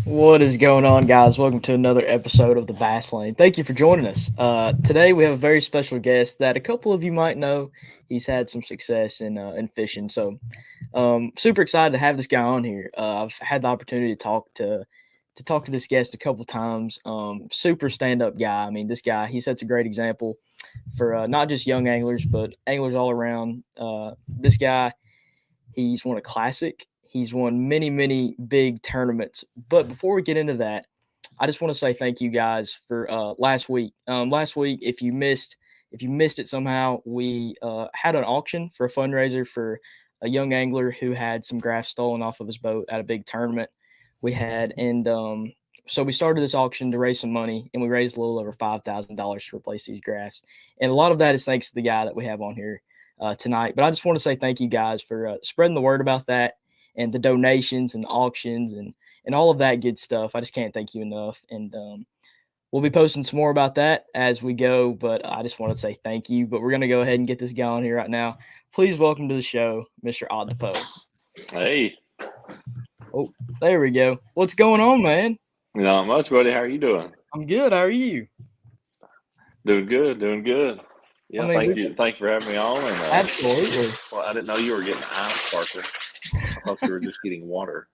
What is going on, guys? Welcome to another episode of the Bass Lane. Thank you for joining us. Today we have a very special guest that a couple of you might know. He's had some success in fishing, so super excited to have this guy on here. I've had the opportunity to talk to this guest a couple times. Super stand up guy. I mean, this guy he sets a great example for not just young anglers but anglers all around. This guy He's won a classic. He's won many, many big tournaments. But before we get into that, I just want to say thank you guys for last week. Last week, if you missed it somehow, we had an auction for a fundraiser for a young angler who had some graphs stolen off of his boat at a big tournament we had, and so we started this auction to raise some money, and we raised a little over $5,000 to replace these graphs. And a lot of that is thanks to the guy that we have on here tonight. But I just want to say thank you guys for spreading the word about that and the donations and the auctions and all of that good stuff. I just can't thank you enough. And we'll be posting some more about that as we go. But I just want to say thank you. But we're gonna go ahead and get this guy on here right now. Please welcome to the show, Mr. Ott Defoe. Hey, Oh, there we go. What's going on, man? not much, buddy. How are you doing? I'm good. How are you? Doing good, doing good. I Yeah, mean, thank we you, thank you for having me on. And absolutely. well, I didn't know you were getting ice, Parker. I thought you were just getting water.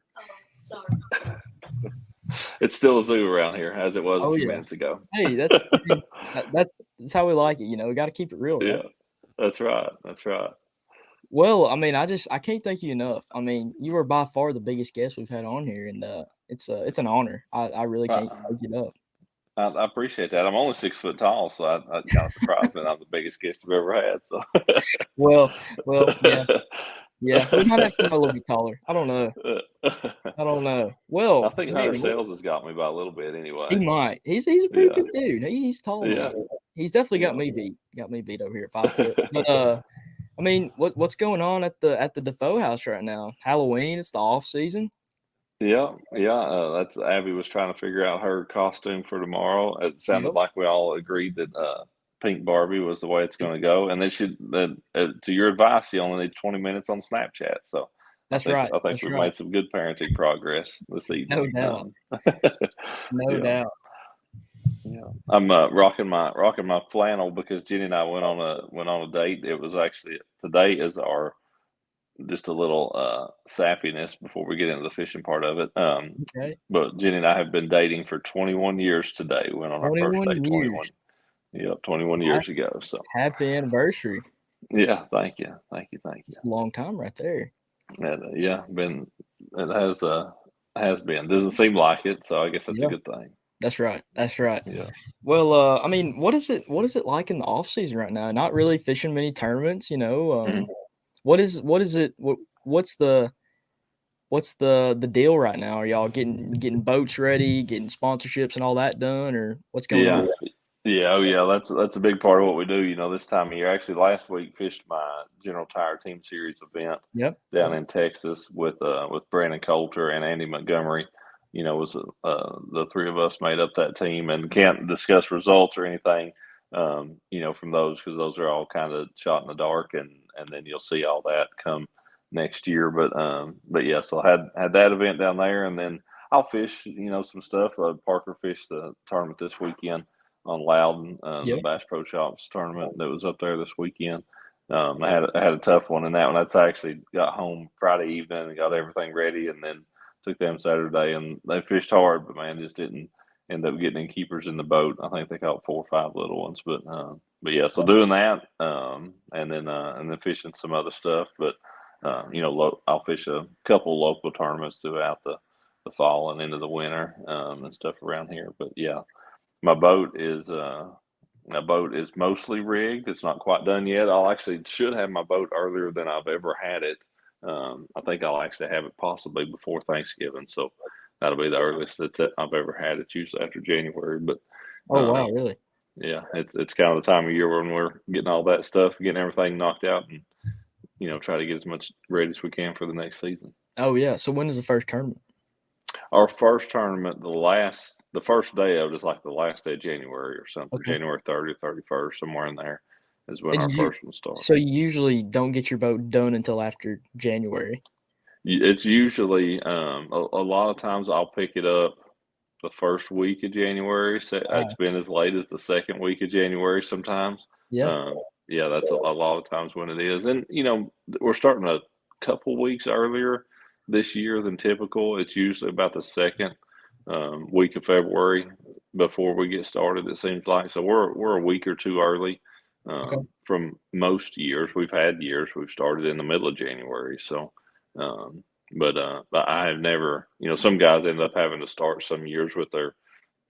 It's still a zoo around here, as it was a Oh few yeah. minutes ago. Hey, that's how we like it. We got to keep it real, right? Yeah, that's right. That's right. Well, I mean, I can't thank you enough. I mean, you are by far the biggest guest we've had on here, and it's an honor. I really can't I, thank you enough. I appreciate that. I'm only 6 foot tall, so I kind of surprised that I'm the biggest guest you've ever had. So, Well, yeah, yeah. We might have to go a little bit taller. I don't know. I don't know. I Well, think Hunter man, Sales has got me by a little bit he anyway. might. He's a pretty Yeah, big dude. He's tall yeah, enough. He's definitely got yeah. me beat. Got me beat over here at 5 foot. But I mean, what's going on at the Defoe house right now? Halloween. It's the off season. Yeah, yeah, that's Abby was trying to figure out her costume for tomorrow. It sounded Yep. like we all agreed that Pink Barbie was the way it's going to go. And to your advice, you only need 20 minutes on Snapchat. So I That's think right. I think That's we've right. made some good parenting progress this No evening. doubt. No Yeah, doubt. yeah. I'm rocking my flannel because Jenny and I went on a date. It was actually today is our just a little sappiness before we get into the fishing part of it. Okay. But Jenny and I have been dating for 21 years today. We went on our first 21 date 21, years. yeah, 21 Ha- years ago. So Happy anniversary. yeah, thank you, thank you, thank you. It's a long time right there. And yeah, been it has been. Doesn't seem like it, so I guess that's a Yeah. good thing. That's right. That's right. Yeah. Well, I mean, what is it like in the off season right now? Not really fishing many tournaments, you know. Mhm. What is it what's the deal right now? Are y'all getting boats ready, getting sponsorships and all that done, or what's going Yeah. on? Yeah, oh yeah, that's a big part of what we do, this time of year. Actually, last week fished my General Tire Team Series event Yep. down Yep. in Texas with Brandon Coulter and Andy Montgomery. Was the three of us made up that team and can't discuss results or anything, from those because those are all kind of shot in the dark and then you'll see all that come next year. But yeah, so I had that event down there and then I'll fish, some stuff. Parker fished the tournament this weekend on Loudon, the Yep. Bass Pro Shops tournament that was up there this weekend. I had a tough one in that one. That's actually got home Friday evening and got everything ready, and then took them Saturday, and they fished hard, but man, just didn't end up getting any keepers in the boat. I think they caught 4 or 5 little ones, but yeah, so doing that, and then fishing some other stuff, but I'll fish a couple local tournaments throughout the fall and into the winter and stuff around here. But yeah, my boat is my boat is mostly rigged. It's not quite done yet. I'll actually should have my boat earlier than I've ever had it. I think I'll actually have it possibly before Thanksgiving. So that'll be the earliest that I've ever had it. Usually after January, but Oh um, wow, really? yeah, it's kind of the time of year when we're getting all that stuff, getting everything knocked out, and try to get as much ready as we can for the next season. Oh yeah. So when is the first tournament? Our first tournament, the first day of it is like the last day of January or something. Okay. January 30th, 31st, somewhere in there is when And our you first one starts. so you usually don't get your boat done until after January. It's usually a lot of times I'll pick it up. the first week of January. So it's Wow. been as late as the second week of January sometimes. Yeah. Yeah, that's a lot of times when it is. And, we're starting a couple weeks earlier this year than typical. It's usually about the second week of February before we get started, it seems like. So we're a week or two early Okay. from most years. We've had years we've started in the middle of January. So, but I have never, some guys end up having to start some years with their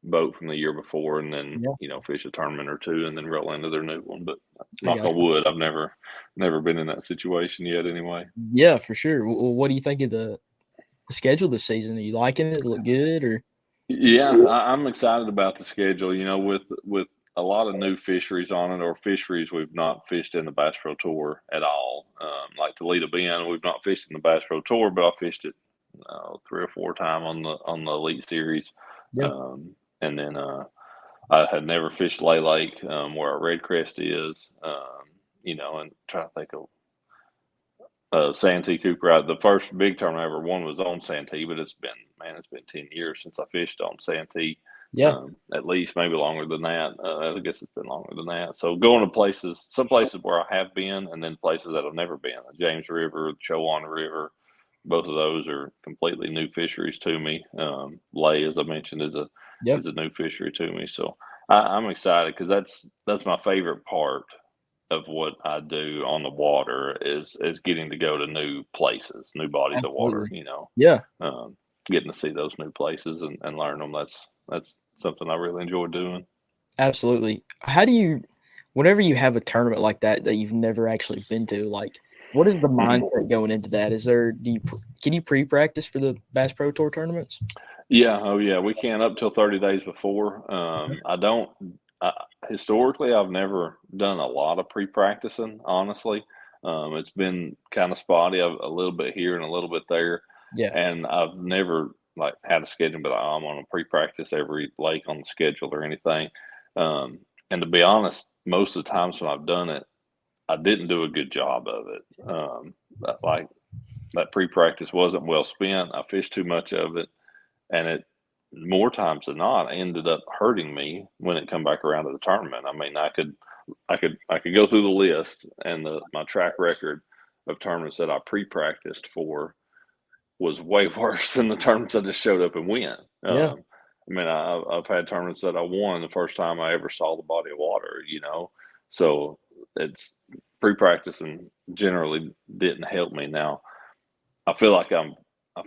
boat from the year before and then, Yeah. fish a tournament or two and then roll into their new one. But I knock got on you. wood, I've never been in that situation yet anyway. Yeah, for sure. What do you think of the schedule this season? Are you liking it? Does it look good or? Yeah, I'm excited about the schedule. With a lot of new fisheries on it, or fisheries we've not fished in the Bass Pro Tour at all. Like Toledo Bend, we've not fished in the Bass Pro Tour, but I fished it 3 or 4 times on the Elite Series. Yeah. And then I had never fished Lay Lake, where our Red Crest is. And trying to think of Santee Cooper. The first big tournament I ever won was on Santee, but it's been 10 years since I fished on Santee. Yeah. At least maybe longer than that. I guess it's been longer than that. So going to some places where I have been, and then places that I've never been. The James River, the Chowan River, both of those are completely new fisheries to me. Lay, as I mentioned, Yeah. is a new fishery to me. So I'm excited because that's my favorite part of what I do on the water is getting to go to new places, new bodies of water, Absolutely. Yeah. getting to see those new places and learn them. That's something I really enjoy doing. Absolutely. How do you whenever you have a tournament like that that you've never actually been to, like, what is the Mhm. mindset going into that? Is there do you pr can you pre-practice for the Bass Pro Tour tournaments? Yeah, oh yeah, we can up till 30 days before. I don't. I, Historically, I've never done a lot of pre-practicing. Honestly, it's been kind of spotty, a little bit here and a little bit there, Yeah. and I've never like had a schedule, but I'm on a pre-practice every lake on the schedule or anything. Um, and to be honest, most of the times when I've done it, I didn't do a good job of it. Like that pre-practice wasn't well spent. I fished too much of it, and it more times than not ended up hurting me when it come back around to the tournament. I mean, I could go through the list, and my track record of tournaments that I pre-practiced for was way worse than the tournaments I just showed up and win. Yeah. I mean, I've had tournaments that I won the first time I ever saw the body of water. So it's pre-practicing generally didn't help me. Now I feel like I've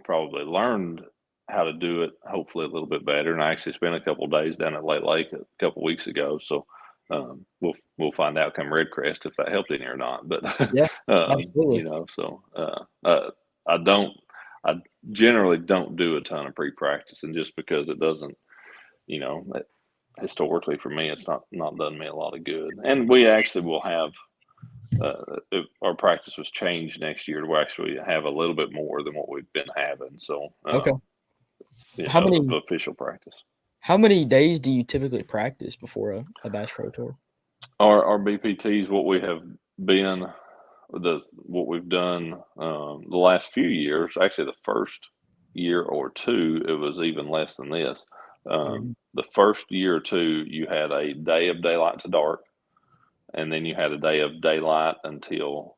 probably learned how to do it, hopefully a little bit better. And I actually spent a couple of days down at Lake Lake a couple of weeks ago, so we'll find out come Red Crest if that helped any or not. But Yeah. Absolutely. I don't. I generally don't do a ton of pre-practicing just because it doesn't. You know, historically for me, it's not done me a lot of good. And we actually will have if our practice was changed next year to actually have a little bit more than what we've been having. So, Okay. yeah, How of many official practice. how many days do you typically practice before a Bass Pro Tour? Our BPTs, what we have been, what we've done the last few years, actually the first year or two, it was even less than this. Mhm. The first year or two, you had a day of daylight to dark, and then you had a day of daylight until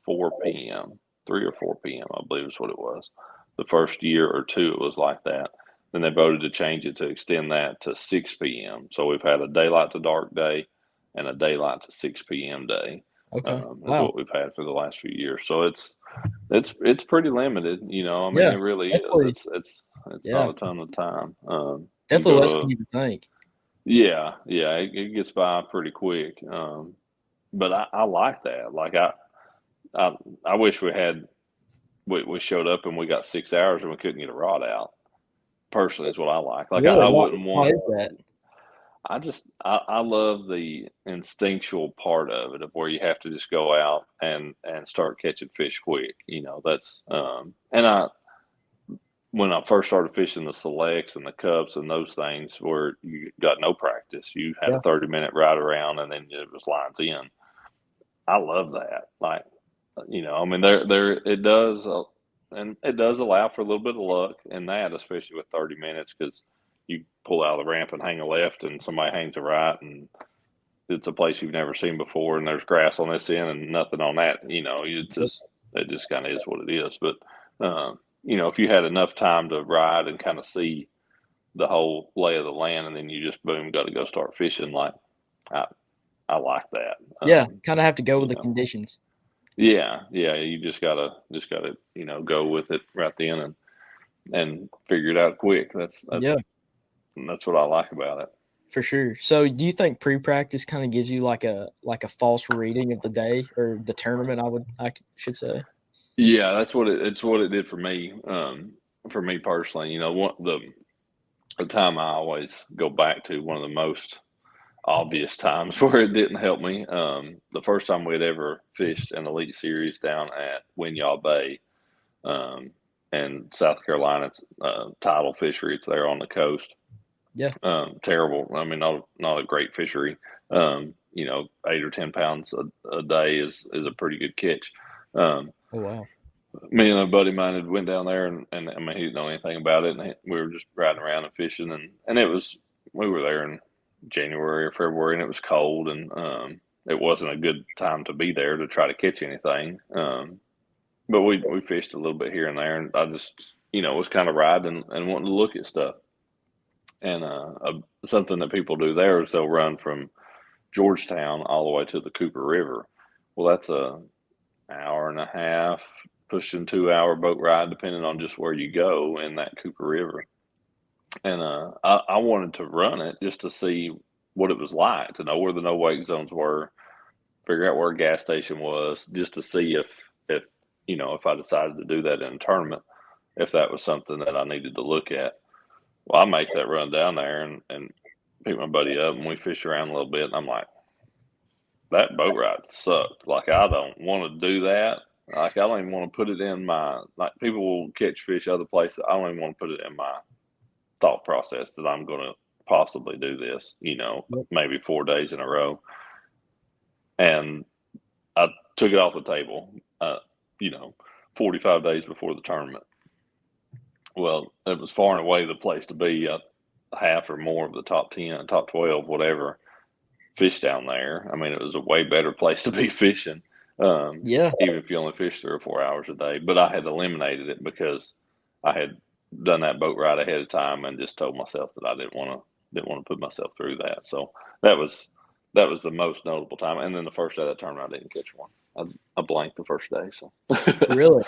4 p.m., 3 or 4 p.m., I believe is what it was. The first year or two, it was like that. Then they voted to change it to extend that to 6 p.m. So we've had a daylight to dark day and a daylight to 6 p.m. day Okay. is Wow. what we've had for the last few years. So it's pretty limited. I mean, Yeah. it really is. Definitely. It's Yeah. not a ton of time. You Definitely go less than to you would think. yeah, yeah, it gets by pretty quick. But I like that. Like I I wish we showed up and we got 6 hours and we couldn't get a rod out. Personally, is what I like. Like Really? I Why wouldn't why want. is that? I love the instinctual part of it of where you have to just go out and start catching fish quick. That's and I when I first started fishing the selects and the cups and those things where you got no practice, you had a Yeah. 30-minute ride around and then it was lines in. I love that. Like, I mean, there it does, and it does allow for a little bit of luck in that, especially with 30 minutes, because you pull out of the ramp and hang a left, and somebody hangs a right, and it's a place you've never seen before, and there's grass on this end and nothing on that. It just kind of is what it is. But if you had enough time to ride and kind of see the whole lay of the land, and then you just boom got to go start fishing, like I like that. Yeah, kind of have to go with the conditions. Yeah, you just gotta go with it right then and figure it out quick. That's what I like about it. For sure. So, do you think pre-practice kind of gives you like a false reading of the day or the tournament? I should say. Yeah, it's what it did for me. For me personally, the time I always go back to, one of the most obvious times where it didn't help me. The first time we'd ever fished an Elite Series down at Winyah Bay, in South Carolina. It's tidal fishery. It's there on the coast. Yeah. Terrible. I mean, not a great fishery. 8 or 10 pounds a day is a pretty good catch. Oh wow. Me and a buddy of mine had went down there, and I mean, he didn't know anything about it, and we were just riding around and fishing, and we were there in January or February, and it was cold, and it wasn't a good time to be there to try to catch anything. But we fished a little bit here and there, and I just was kind of riding and wanting to look at stuff. And something that people do there is they'll run from Georgetown all the way to the Cooper River. Well, that's an hour and a half, pushing 2 hour boat ride, depending on just where you go in that Cooper River. And I wanted to run it just to see what it was like, to know where the no wake zones were, figure out where a gas station was, just to see if I decided to do that in a tournament, if that was something that I needed to look at. Well, I make that run down there and pick my buddy up, and we fish around a little bit, and I'm like, that boat ride sucked. Like, I don't want to do that. Like, I don't even want to put it in my, like, people will catch fish other places. I don't even want to put it in my thought process that I'm going to possibly do this, maybe 4 days in a row. And I took it off the table, 45 days before the tournament. Well, it was far and away the place to be. Half or more of the top 10, top 12, whatever, fish down there. I mean, it was a way better place to be fishing. Even if you only fish 3 or 4 hours a day. But I had eliminated it because I had done that boat ride ahead of time and just told myself that I didn't want to put myself through that. So that was the most notable time. And then the first day of that tournament, I didn't catch one. I blanked the first day. So really?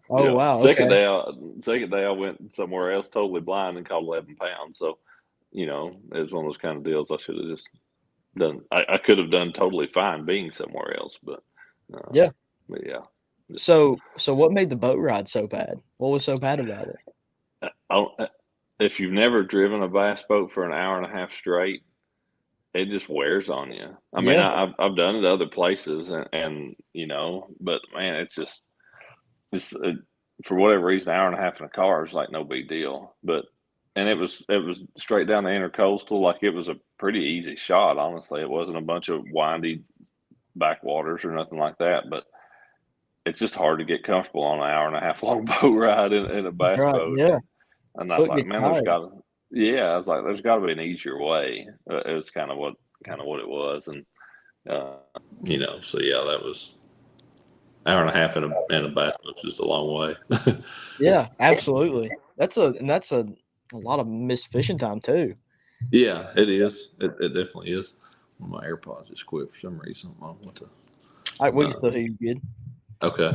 Oh, yeah. Wow. Second day I went somewhere else totally blind and caught 11 pounds. So, it was one of those kind of deals I should have just done. I could have done totally fine being somewhere else, but yeah. But yeah. So what made the boat ride so bad? What was so bad about it? If you've never driven a bass boat for an hour and a half straight, it just wears on you. I mean, I've done it other places, and but man, it's for whatever reason, an hour and a half in a car is like no big deal. And it was straight down the intercoastal, like it was a pretty easy shot. Honestly, it wasn't a bunch of windy backwaters or nothing like that. But it's just hard to get comfortable on an hour and a half long boat ride in a bass boat. Yeah, and I was like, man, I was like, there's got to be an easier way. It was kind of what it was, and so yeah, that was hour and a half in a bass boat's just a long way. Yeah, absolutely. That's a lot of missed fishing time too. Yeah, it is. It definitely is. My AirPods just quit for some reason. I don't know what to. All right, we can still hear you good. Okay.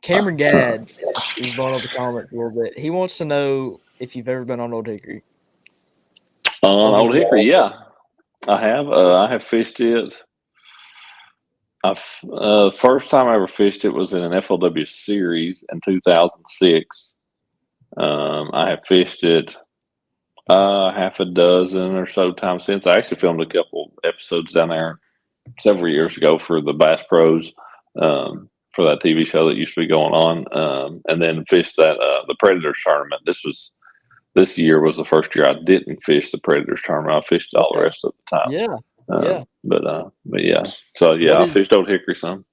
Cameron Gadd is blowing up the comments a little bit. He wants to know if you've ever been on Old Hickory. Old Hickory, yeah, I have. I have fished it. First time I ever fished it was in an FLW series in 2006. I have fished it half a dozen or so times since. I actually filmed a couple episodes down there several years ago for the Bass Pros, for that TV show that used to be going on, and then fished that the Predators tournament. This year was the first year I didn't fish the Predators tournament. I fished all the rest of the time. Yeah. But yeah. So yeah, I fished Old Hickory some.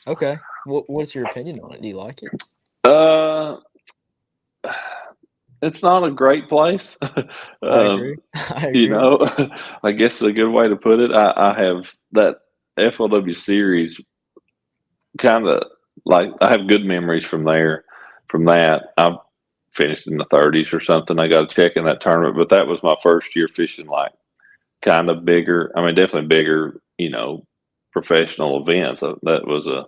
Okay. What's your opinion on it? Do you like it? it's not a great place. I um, agree. I you agree. know, I guess is a good way to put it. I have that FLW series kind of like I have good memories from there. From that, I finished in the 30s or something. I got a check in that tournament, but that was my first year fishing like kind of bigger. I mean, definitely bigger. Professional events. That was a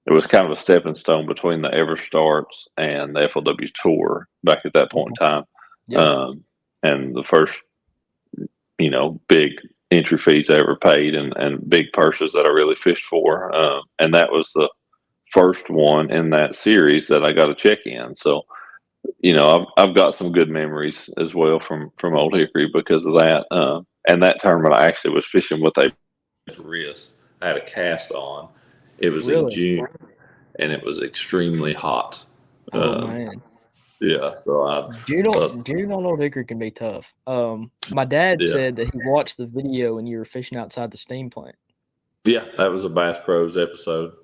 it was kind of a stepping stone between the Ever Starts and the FLW Tour back at that point in time. Yeah. Um, and the first, big entry fees I ever paid and big purses that I really fished for. And that was the first one in that series that I got a check in. So, I've got some good memories as well from Old Hickory because of that. And that tournament, I actually was fishing with a wrist. I had a cast on. It was in Really? June and it was extremely hot. Oh Um, man. yeah, so June on Old Hickory can be tough. My dad yeah, said that he watched the video and you were fishing outside the steam plant. yeah, that was a Bass Pros episode.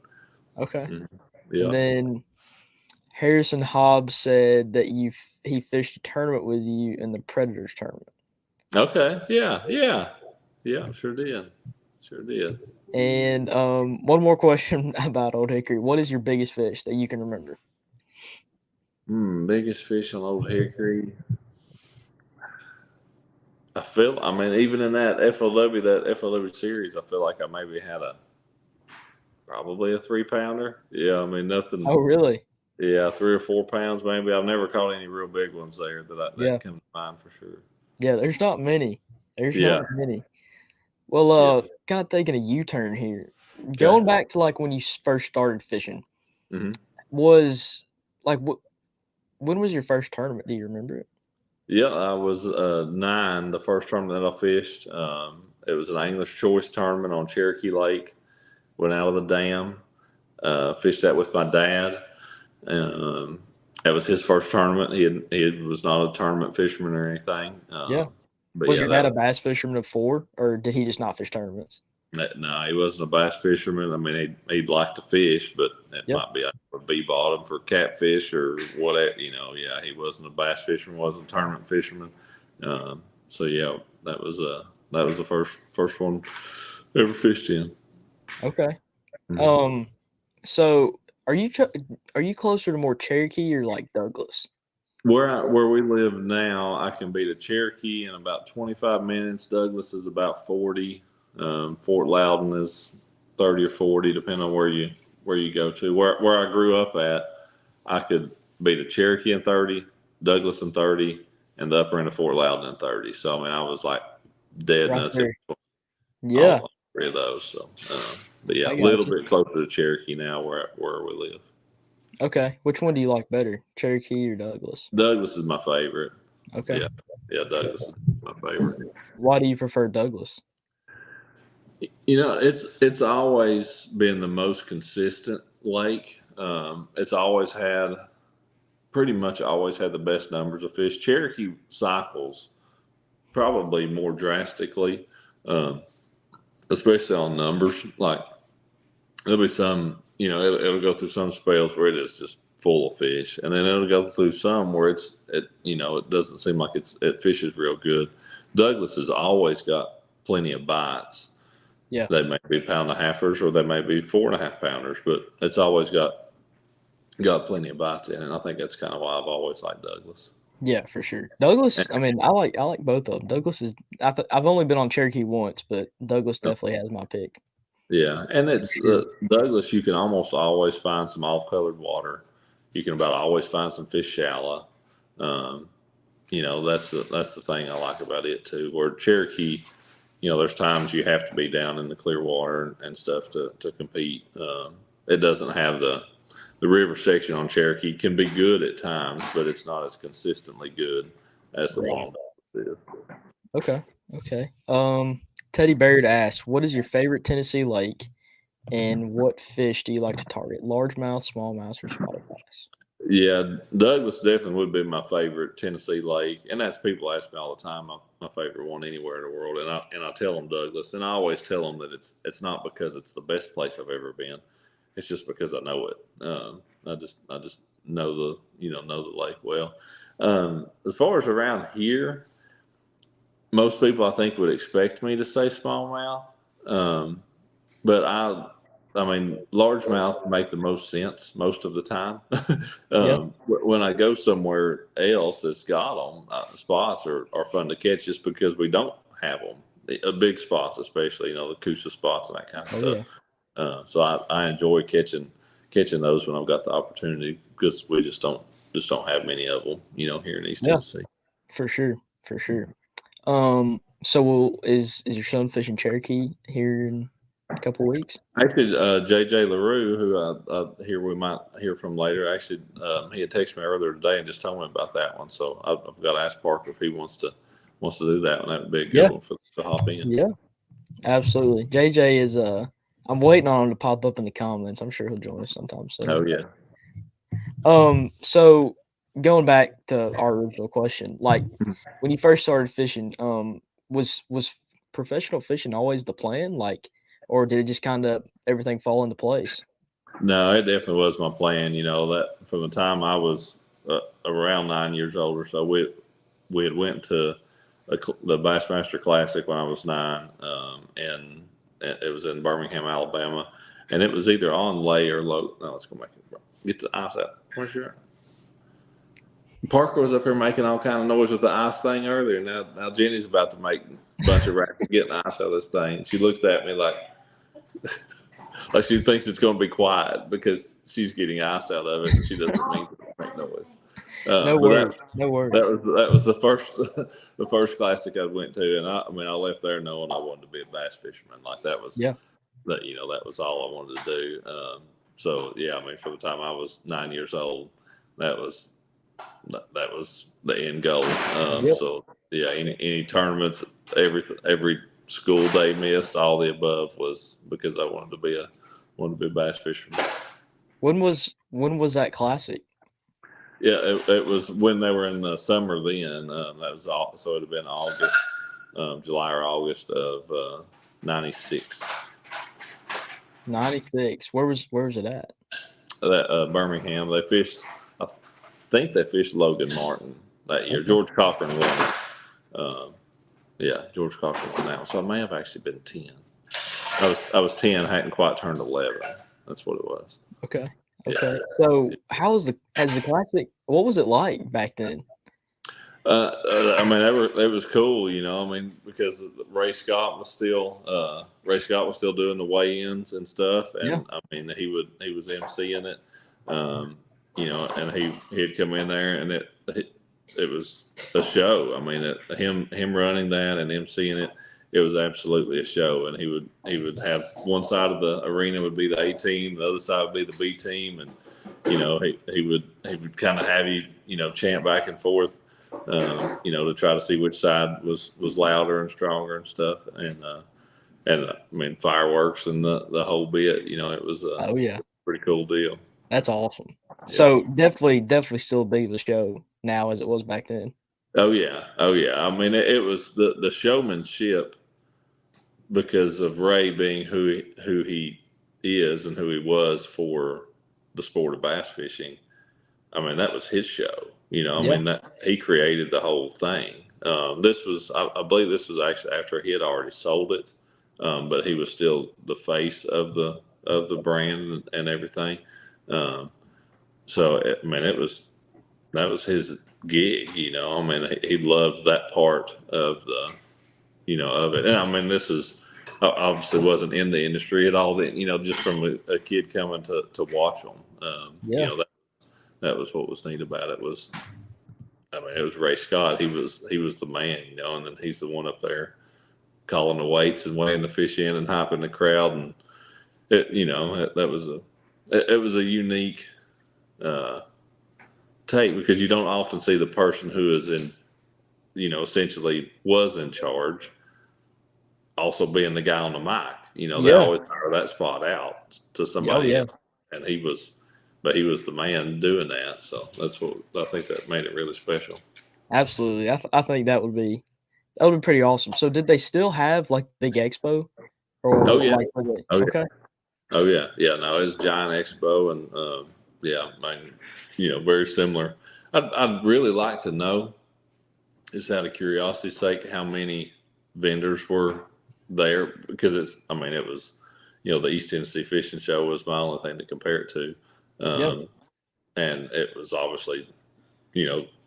Okay. Mhm. And Yeah. then Harrison Hobbs said that he fished a tournament with you in the Predators tournament. Okay. Yeah. Yeah. Yeah. Sure did. Sure did. And one more question about Old Hickory. What is your biggest fish that you can remember? Biggest fish on Old Hickory. I mean, even in that FLW series, I feel like I maybe had probably a 3 pounder. Yeah. I mean, nothing. Oh, really? Yeah, 3 or 4 pounds maybe. I've never caught any real big ones there Yeah. that come to mind for sure. Yeah, there's not many. There's Yeah. not many. Well, Yeah. kind of taking a U-turn here. Okay. Going back to like when you first started fishing, hmm was like when was your first tournament? Do you remember it? Yeah, I was 9 the first tournament that I fished. It was an Angler's Choice tournament on Cherokee Lake. Went out of the dam, fished that with my dad. Um, that was his first tournament. He was not a tournament fisherman or anything. Yeah. But Was yeah, your dad a bass fisherman before, or did he just not fish tournaments? no, he wasn't a bass fisherman. I mean, he'd like to fish, but it Yep. might be a V bottom for catfish or whatever. Yeah, he wasn't a bass fisherman, wasn't a tournament fisherman. So yeah, that was the first one ever fished in. Okay. Mhm. Um. So are you closer to more Cherokee or like Douglas? Where we live now, I can beat a Cherokee in about 25 minutes. Douglas is about 40. Fort Loudon is 30 or 40, depending on where you go to. Where I grew up at, I could beat a Cherokee in 30, Douglas in 30, and the upper end of Fort Loudon in 30. So I mean, I was like dead Right nuts at there. Yeah, all 3 of those. So, but yeah, I a little got you. bit closer to Cherokee now where we live. Okay. Which one do you like better, Cherokee or Douglas? Douglas is my favorite. Okay. Yeah, yeah, Douglas is my favorite. Why do you prefer Douglas? It's always been the most consistent lake. It's always had pretty much always had the best numbers of fish. Cherokee cycles probably more drastically, um, especially on numbers. Like there'll be some, it'll go through some spells where it is just full of fish, and then it'll go through some where it doesn't seem like it fishes real good. Douglas has always got plenty of bites. Yeah. They may be pound and a halfers or they may be 4.5 pounders, but it's always got plenty of bites in it. And I think that's kind of why I've always liked Douglas. Yeah, for sure. And, Douglas, I mean, I like both of them. Douglas is I've only been on Cherokee once, but Douglas definitely has my pick yeah, and for it's sure. Douglas. You can almost always find some off-colored water. You can about always find some fish shallow. Um, that's the thing I like about it too. Where Cherokee, there's times you have to be down in the clear water and stuff to compete. It doesn't have the river section on Cherokee can be good at times, but it's not as consistently good as the one Right. on Douglas is. Okay. Okay. Teddy Baird asked, "What is your favorite Tennessee lake, and what fish do you like to target? Largemouth, smallmouth, or spotted bass?" Yeah, Douglas definitely would be my favorite Tennessee lake, and that's people ask me all the time my favorite one anywhere in the world, and I tell them Douglas, and I always tell them that it's not because it's the best place I've ever been, it's just because I know it. I just know the lake well. As far as around here, most people I think would expect me to say smallmouth, but I mean, largemouth make the most sense most of the time. Yeah. When I go somewhere else that's got them, spots are fun to catch just because we don't have them. Big spots, especially the Coosa spots and that kind of Oh stuff. yeah. So I enjoy catching those when I've got the opportunity because we just don't have many of them, here in East Yeah. Tennessee. For sure. For sure. So is your son fishing Cherokee here in a couple weeks? Actually, JJ LaRue, who I hear we might hear from later, actually, he had texted me earlier today and just told me about that one. So I've got to ask Parker if he wants to do that one. That would be a good Yeah. one to hop in. Yeah. Absolutely. JJ is I'm waiting on him to pop up in the comments. I'm sure he'll join us sometime Oh soon. yeah. So going back to our original question, like when you first started fishing, was professional fishing always the plan? Like, or did it just kind of everything fall into place? No, it definitely was my plan. That from the time I was around 9 years old or so, we had went to the Bassmaster Classic when I was 9, and it was in Birmingham, Alabama, and it was either on lay or low. No, let's go make it. Get the ice out. Where's your Parker was up here making all kind of noise with the ice thing earlier. Now Jenny's about to make a bunch of racket getting ice out of this thing. She looked at me like she thinks it's going to be quiet because she's getting ice out of it and she doesn't mean to make noise. No But worries. No worries. that was the first the first classic I went to, and I mean I left there knowing I wanted to be a bass fisherman. Like that was Yeah. that was all I wanted to do. So yeah, I mean for the time I was 9 years old, that was that was the end goal. Yep. So yeah, any tournaments, every school day missed, all the above was because I wanted to be a bass fisherman. When was that classic? Yeah, it was when they were in the summer. Then that was all. So it'd have been August, July or August of '96. 96. Where was it at? That Birmingham, they fished. I think they fished Logan Martin that year. Okay. George Cochran won. Um, yeah, George Cochran won that one. So I may have actually been 10. I was 10. I hadn't quite turned 11. That's what it was. Okay. Yeah. Okay. So has the classic? What was it like back then? I mean, it was cool, I mean, because Ray Scott was still doing the weigh-ins and stuff, Yeah. and I mean, he was emceeing it, and he'd come in there, and it was a show. I mean, him running that and emceeing it, it was absolutely a show. And he would have one side of the arena would be the A team, the other side would be the B team, and he would kind of have you chant back and forth to try to see which side was louder and stronger and stuff. And I mean, fireworks and the whole bit. It was a Oh yeah. pretty cool deal. That's awesome. Yeah. So definitely still big of a show now as it was back then. Oh yeah. Oh yeah. I mean, it was the showmanship because of Ray being who he is and who he was for the sport of bass fishing. I mean, that was his show. I Yeah. mean that he created the whole thing. This was, I believe, this was actually after he had already sold it, but he was still the face of the brand and everything. Um, so I mean, that was his gig. I mean, he loved that part of of it. And I mean, this is obviously wasn't in the industry at all. That just from a kid coming to watch them. Yeah. That was what was neat about it was, I mean, it was Ray Scott. He was the man, and then he's the one up there calling the weights and weighing the fish in and hyping the crowd, and that was a unique uh, take because you don't often see the person who is in, essentially was in charge, also being the guy on the mic. They Yeah. always hire that spot out to Oh somebody yeah. else, and but he was the man doing that. So that's what I think that made it really special. Absolutely. I think that would be pretty awesome. So did they still have like big expo Oh or yeah, like was it oh yeah, okay? oh yeah, yeah. No, it's Giant Expo, and yeah, I mean, very similar. I'd really like to know, just out of curiosity's sake, how many vendors were there, because it was, the East Tennessee Fishing Show was my only thing to compare it to. Yeah. Um, and it was obviously,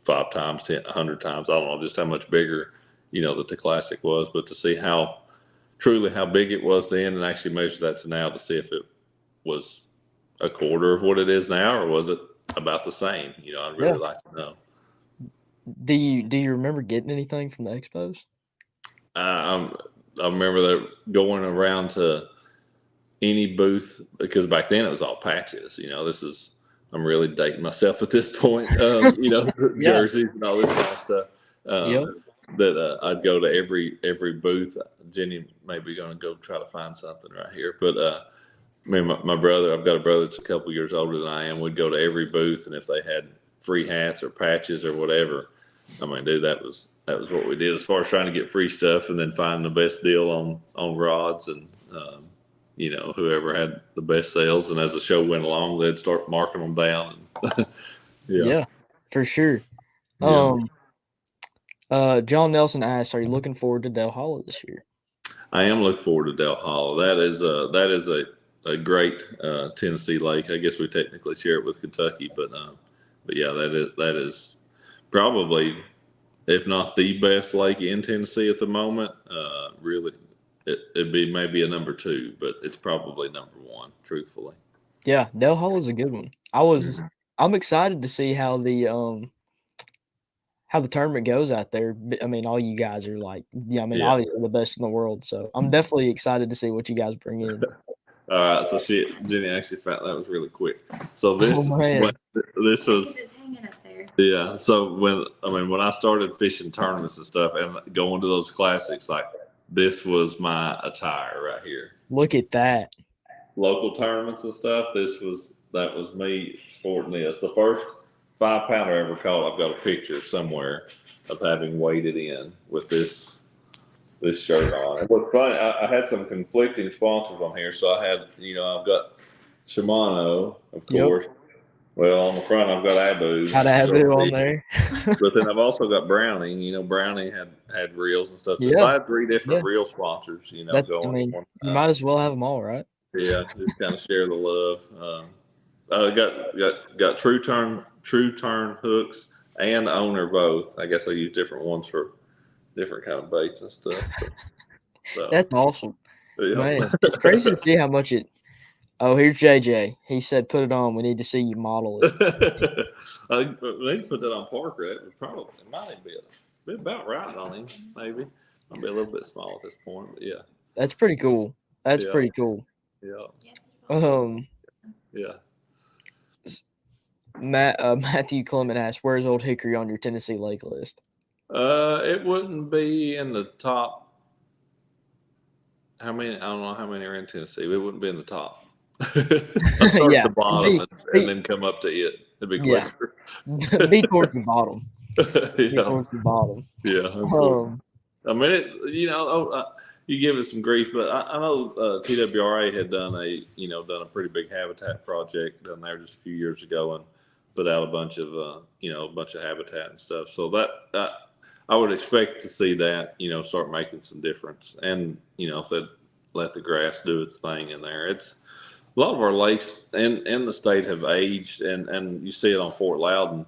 5 times, 10, 100 times. I don't know just how much bigger, that the classic was, but to see how big it was then and actually measure that to now to see if it was a quarter of what it is now, or was it about the same? I'd Yeah. really like to know. Do you remember getting anything from the expos? I, I remember that going around to any booth, because back then it was all patches. I'm really dating myself at this point. Yeah. Jerseys and all this kind of stuff. Yep. That I'd go to every booth. Jenny may be going to go try to find something right here, but me and my brother, I've got a brother that's a couple years older than I am. We'd go to every booth, and if they had free hats or patches or whatever, dude, that was what we did as far as trying to get free stuff, and then find the best deal on rods, and whoever had the best sales. And as the show went along, they'd start marking them down. Yeah, Yeah, for sure. yeah. Um, John Nelson asked, "Are you looking forward to Dale Hollow this year?" I am looking forward to Del Hollow. That is a great Tennessee lake. I guess we technically share it with Kentucky, but yeah, that is probably, if not the best lake in Tennessee at the moment. Really, it'd be maybe a number two, but it's probably number one, truthfully. Yeah, Dale Hollow's a good one. I'm excited to see how the tournament goes out there. I mean, all you guys are like, yeah, I mean, Yeah. obviously the best in the world. So I'm definitely excited to see what you guys bring in. All right. So Jenny actually found that was really quick. So Oh man, this was. It's hanging up there. Yeah. So when I started fishing tournaments and stuff and going to those classics, like, this was my attire right here. look at that. Local tournaments and stuff. That was me sporting this. The first 5 pounder I ever caught, I've got a picture somewhere of having waded in with this shirt on. And what's funny, I had some conflicting sponsors on here. So I had, I've got Shimano, of Yep. course. Well, on the front, I've got Abu. Got Abu on there. But then I've also got Browning. Browning had reels and stuff. So Yeah. I had 3 different Yeah. reel sponsors, I going. mean, you might as well have them all, right? Yeah, just kind of share the love. Got True Turn hooks and Owner both. I guess I use different ones for different kind of baits and stuff. So, That's awesome, yeah. man. It's crazy to see how much it. Oh, here's JJ. He said, "Put it on. We need to see you model it." I need to put that on Parker. It might even be about right on him. Maybe I'll be a little bit small at this point, but yeah. That's pretty cool. That's Yeah. pretty cool. Yeah. Yeah. Matthew Clement asked, "Where's Old Hickory on your Tennessee lake list?" It wouldn't be in the top. How many? I don't know how many are in Tennessee. It wouldn't be in the top. I'll start Yeah, at the bottom and then come up to it. It'd be Yeah. quicker. Be towards the bottom. Be Yeah. towards the bottom. Yeah. Absolutely. I mean, you give it some grief, but I know TWRA had done a pretty big habitat project down there just a few years ago and put out a bunch of habitat and stuff. So that I would expect to see that, start making some difference. And, if they let the grass do its thing in there, it's a lot of our lakes in the state have aged, and you see it on Fort Loudon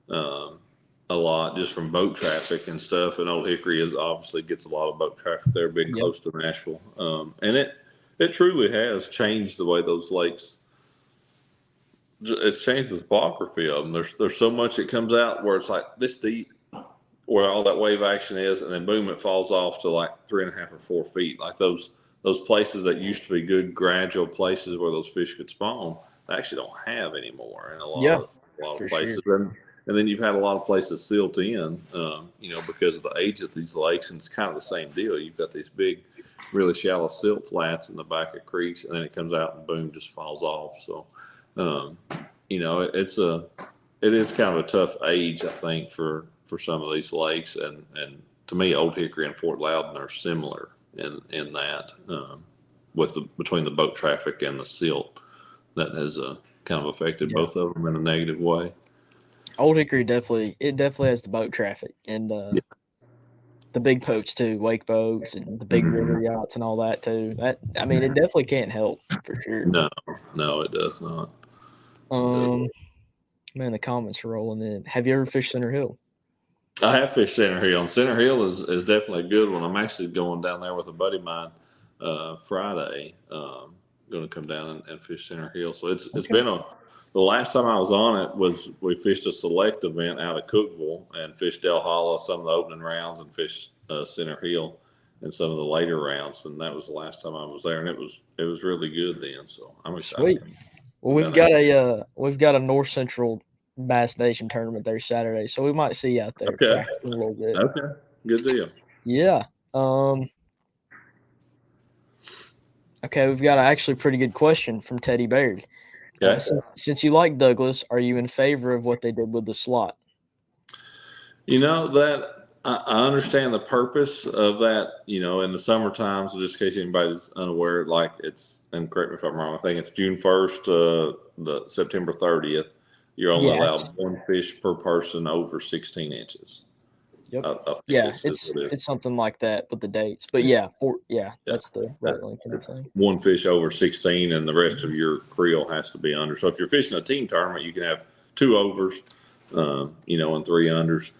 a lot just from boat traffic and stuff. And Old Hickory obviously gets a lot of boat traffic there, being close to Nashville. And it truly has changed the way those lakes. It's changed the topography of them. There's so much that comes out where it's like this deep, where all that wave action is, and then boom, it falls off to like 3.5 or 4 feet. Like those places that used to be good gradual places where those fish could spawn, they actually don't have anymore in a lot of places. Sure. And then you've had a lot of places silt in, because of the age of these lakes, and it's kind of the same deal. You've got these big, really shallow silt flats in the back of creeks, and then it comes out and boom, just falls off. So, it is kind of a tough age, I think, for some of these lakes, and to me, Old Hickory and Fort Loudon are similar in that, between the boat traffic and the silt that has kind of affected both of them in a negative way. Old Hickory definitely has the boat traffic and the big boats too, wake boats and the big river yachts and all that too. It definitely can't help for sure. No, it does not. Man, the comments are rolling in. Have you ever fished Center Hill? I have fished Center Hill, and Center Hill is definitely a good one. I'm actually going down there with a buddy of mine Friday. Going to come down and fish Center Hill. So it's been the last time I was on it was we fished a select event out of Cookeville and fished Del Hollow some of the opening rounds and fished Center Hill and some of the later rounds, and that was the last time I was there, and it was really good then. So I'm excited. Sweet. Well, we've got a North Central Bass Nation tournament there Saturday, so we might see you out there practicing a little bit. Okay, good deal. Yeah. Okay, we've got actually pretty good question from Teddy Baird. Okay. Since you like Douglas, are you in favor of what they did with the slot? That I understand the purpose of that. In the summer times, just in case anybody's unaware, like and correct me if I'm wrong, I think it's June 1st to the September 30th. You're only allowed one fish per person over 16 inches. Yep. It's something like that with the dates, but that's the right length and everything. One fish over 16, and the rest of your creel has to be under. So if you're fishing a team tournament, you can have 2 overs, and 3 unders.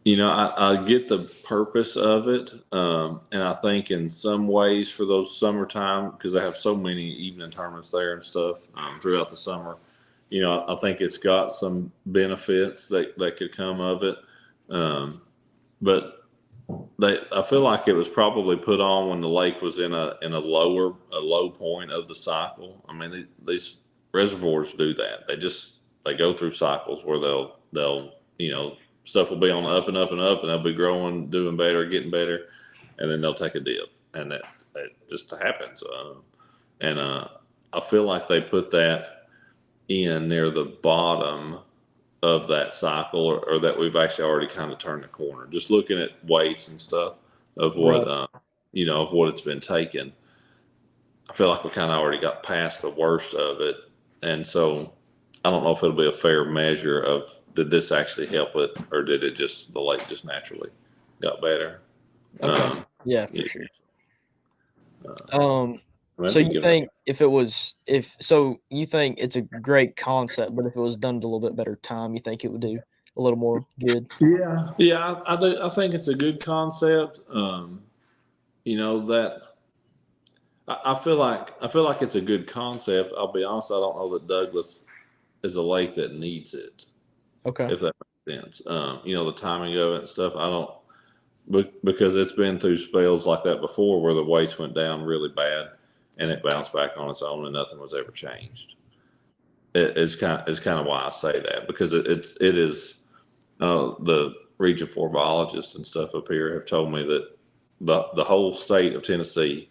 I get the purpose of it, and I think in some ways for those summertime, because they have so many evening tournaments there and stuff throughout the summer. I think it's got some benefits that could come of it. But I feel like it was probably put on when the lake was in a low point of the cycle. I mean, these reservoirs do that. They go through cycles where they'll stuff will be on the up and up and up, and they'll be growing, doing better, getting better, and then they'll take a dip, and that just happens. I feel like they put that in near the bottom of that cycle, or that we've actually already kind of turned the corner. Just looking at weights and stuff of what of what it's been taken, I feel like we kind of already got past the worst of it, and so I don't know if it'll be a fair measure of did this actually help it, or did it the lake just naturally got better? Okay. For sure. So you think you think it's a great concept, but if it was done at a little bit better time, you think it would do a little more good? Yeah, I do. I think it's a good concept. That I feel like it's a good concept. I'll be honest, I don't know that Douglas is a lake that needs it. Okay. If that makes sense. The timing of it and stuff, I don't, because it's been through spells like that before where the weights went down really bad and it bounced back on its own and nothing was ever changed. It's kind of why I say that, because it is the Region 4 biologists and stuff up here have told me that the whole state of Tennessee,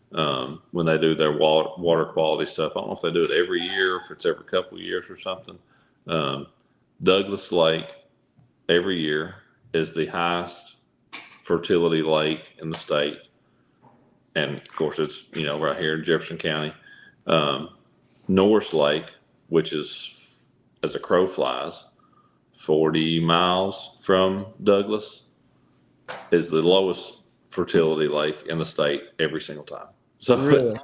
when they do their water quality stuff, I don't know if they do it every year or if it's every couple of years or something. Douglas Lake every year is the highest fertility lake in the state. And of course it's, right here in Jefferson County. Norris Lake, which is, as a crow flies, 40 miles from Douglas, is the lowest fertility lake in the state every single time. So, really?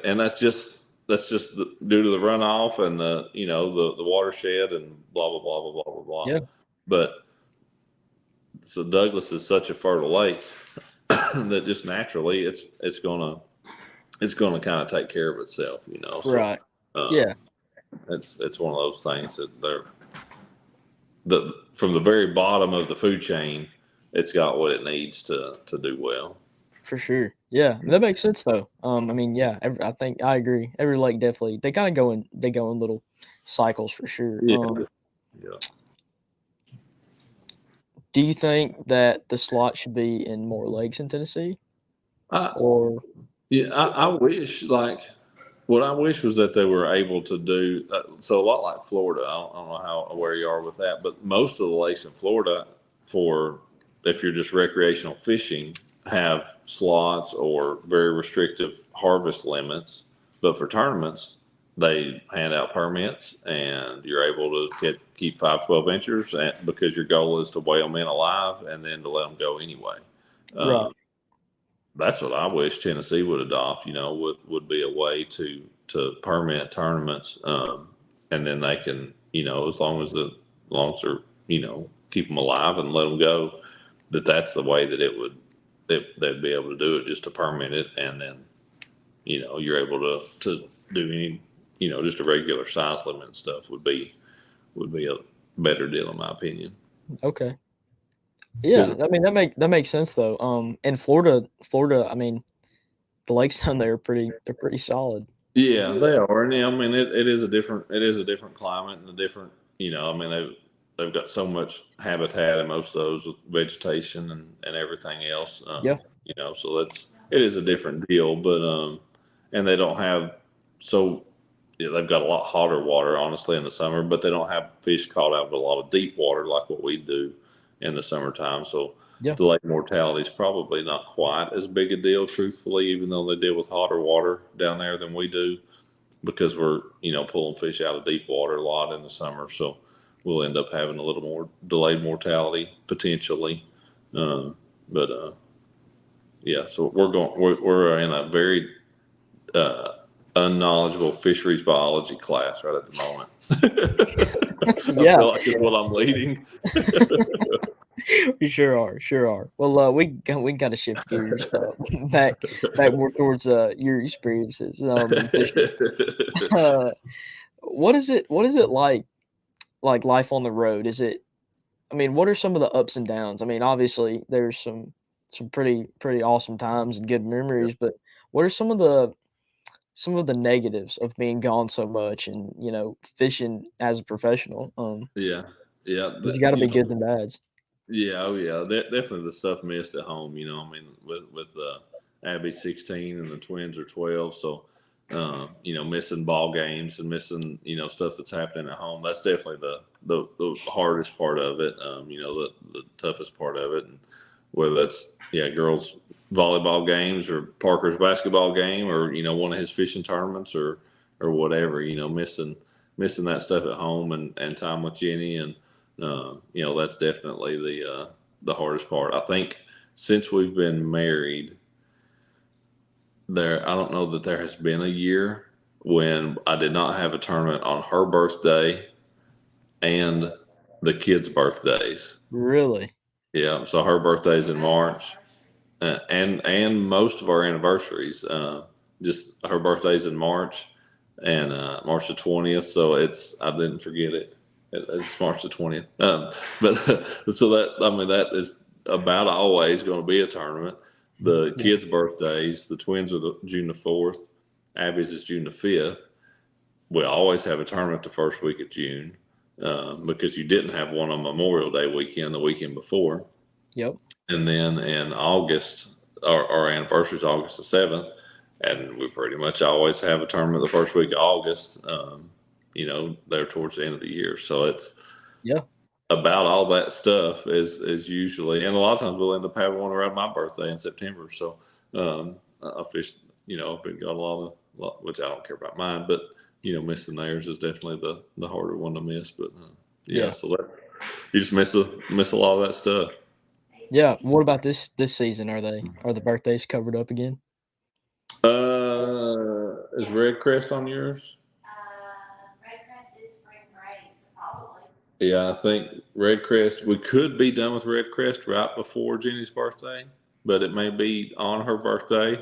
And that's just due to the runoff and the watershed and blah blah blah blah blah blah blah. Yeah. But so Douglas is such a fertile lake that just naturally it's gonna kind of take care of itself, So, right. Yeah. It's one of those things that from the very bottom of the food chain, it's got what it needs to do well. For sure. Yeah, that makes sense though. I think I agree. Every lake definitely they go in little cycles for sure. Yeah. Do you think that the slot should be in more lakes in Tennessee? I wish, what I wish was that they were able to do so a lot like Florida. I don't know how aware you are with that, but most of the lakes in Florida, if you're just recreational fishing, have slots or very restrictive harvest limits. But for tournaments, they hand out permits, and you're able to keep 5 12 inchers, because your goal is to weigh them in alive and then to let them go anyway. Right. That's what I wish Tennessee would adopt. Would be a way to permit tournaments, and then they can, as long as they're, keep them alive and let them go. That's the way that they'd be able to do it, just to permit it, and then you're able to do any, just a regular size limit and stuff would be a better deal in my opinion. Okay. Yeah, I mean that makes sense though. In Florida, I mean, the lakes down there they're pretty solid. Yeah, they are, and I mean it is a different climate and a different, I mean they've got so much habitat in most of those with vegetation and everything else. Yeah. So it is a different deal, but and they don't have they've got a lot hotter water honestly in the summer, but they don't have fish caught out of a lot of deep water like what we do in the summertime. So Yeah. the lake mortality is probably not quite as big a deal, truthfully, even though they deal with hotter water down there than we do, because we're, pulling fish out of deep water a lot in the summer. So we'll end up having a little more delayed mortality potentially. Yeah, so we're in a very unknowledgeable fisheries biology class right at the moment. Yeah. I feel like it's what I'm leading. We sure are. Well, we can kind of shift gears back more towards your experiences in fishing. What is it like life on the road? I mean, what are some of the ups and downs? I mean, obviously there's some pretty awesome times and good memories, but what are some of the negatives of being gone so much and, fishing as a professional? Yeah. You got to be goods and bads. Yeah, oh yeah, definitely the stuff missed at home. I mean, with Abby's 16 and the twins are 12, so missing ball games and missing stuff that's happening at home. That's definitely the hardest part of it. The toughest part of it, and whether that's girls volleyball games or Parker's basketball game or one of his fishing tournaments or whatever. Missing that stuff at home and time with Jenny and. That's definitely the hardest part. I think since we've been married, I don't know that there has been a year when I did not have a tournament on her birthday and the kids' birthdays. Really? Yeah. So her birthday's in March, and most of our anniversaries. Just her birthday's in March, and March the 20th. So I didn't forget it. It's March the 20th. But so that is about always going to be a tournament. The kids' birthdays, the twins are June the 4th. Abby's is June the 5th. We always have a tournament the first week of June because you didn't have one on Memorial Day weekend, the weekend before. Yep. And then in August, our anniversary is August the 7th. And we pretty much always have a tournament the first week of August. There towards the end of the year. So it's about all that stuff is usually, and a lot of times we'll end up having one around my birthday in September. So I fished, I've been got a lot, which I don't care about mine, but missing theirs is definitely the harder one to miss. But so that you just miss a lot of that stuff. Yeah. What about this season? Are the birthdays covered up again? Is Red Crest on yours? Red Crest is spring break, so probably. Yeah, I think Red Crest. We could be done with Red Crest right before Jenny's birthday, but it may be on her birthday.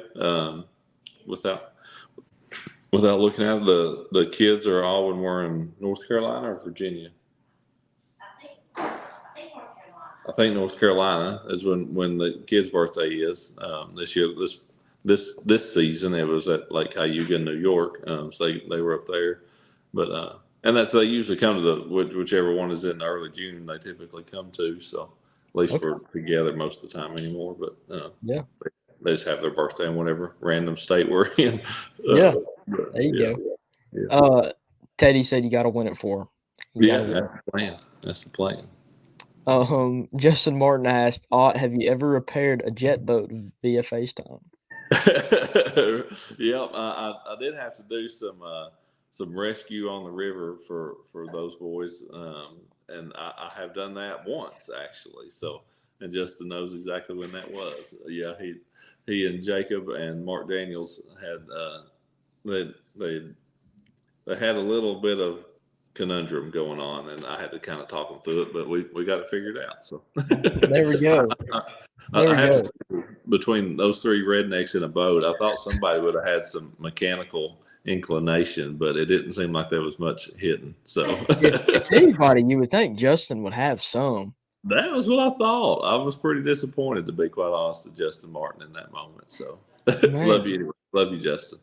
Without looking at it, the kids are all when we're in North Carolina or Virginia. I think North Carolina is when the kids' birthday is this year. This season it was at Lake Cayuga in New York, so they were up there, but and they usually come to whichever one is in early June. They typically come to, so at least we're together most of the time anymore. But they just have their birthday in whatever random state we're in. There you go. Yeah. Teddy said you got to win it for him. That's the plan. That's the plan. Justin Martin asked, Ott, have you ever repaired a jet boat via FaceTime? Yep, I did have to do some rescue on the river for those boys, and I have done that once actually. So, and Justin knows exactly when that was. Yeah, he and Jacob and Mark Daniels had they they they had a little bit of conundrum going on, and I had to kind of talk them through it, but we got it figured out. So There we go. There I we have to go. say, between those three rednecks in a boat, I thought somebody would have had some mechanical inclination, but it didn't seem like there was much hitting. So If anybody, you would think Justin would have some. that was what I thought. I was pretty disappointed, to be quite honest, to Justin Martin in that moment. So love Man, you anyway. Love you, Justin.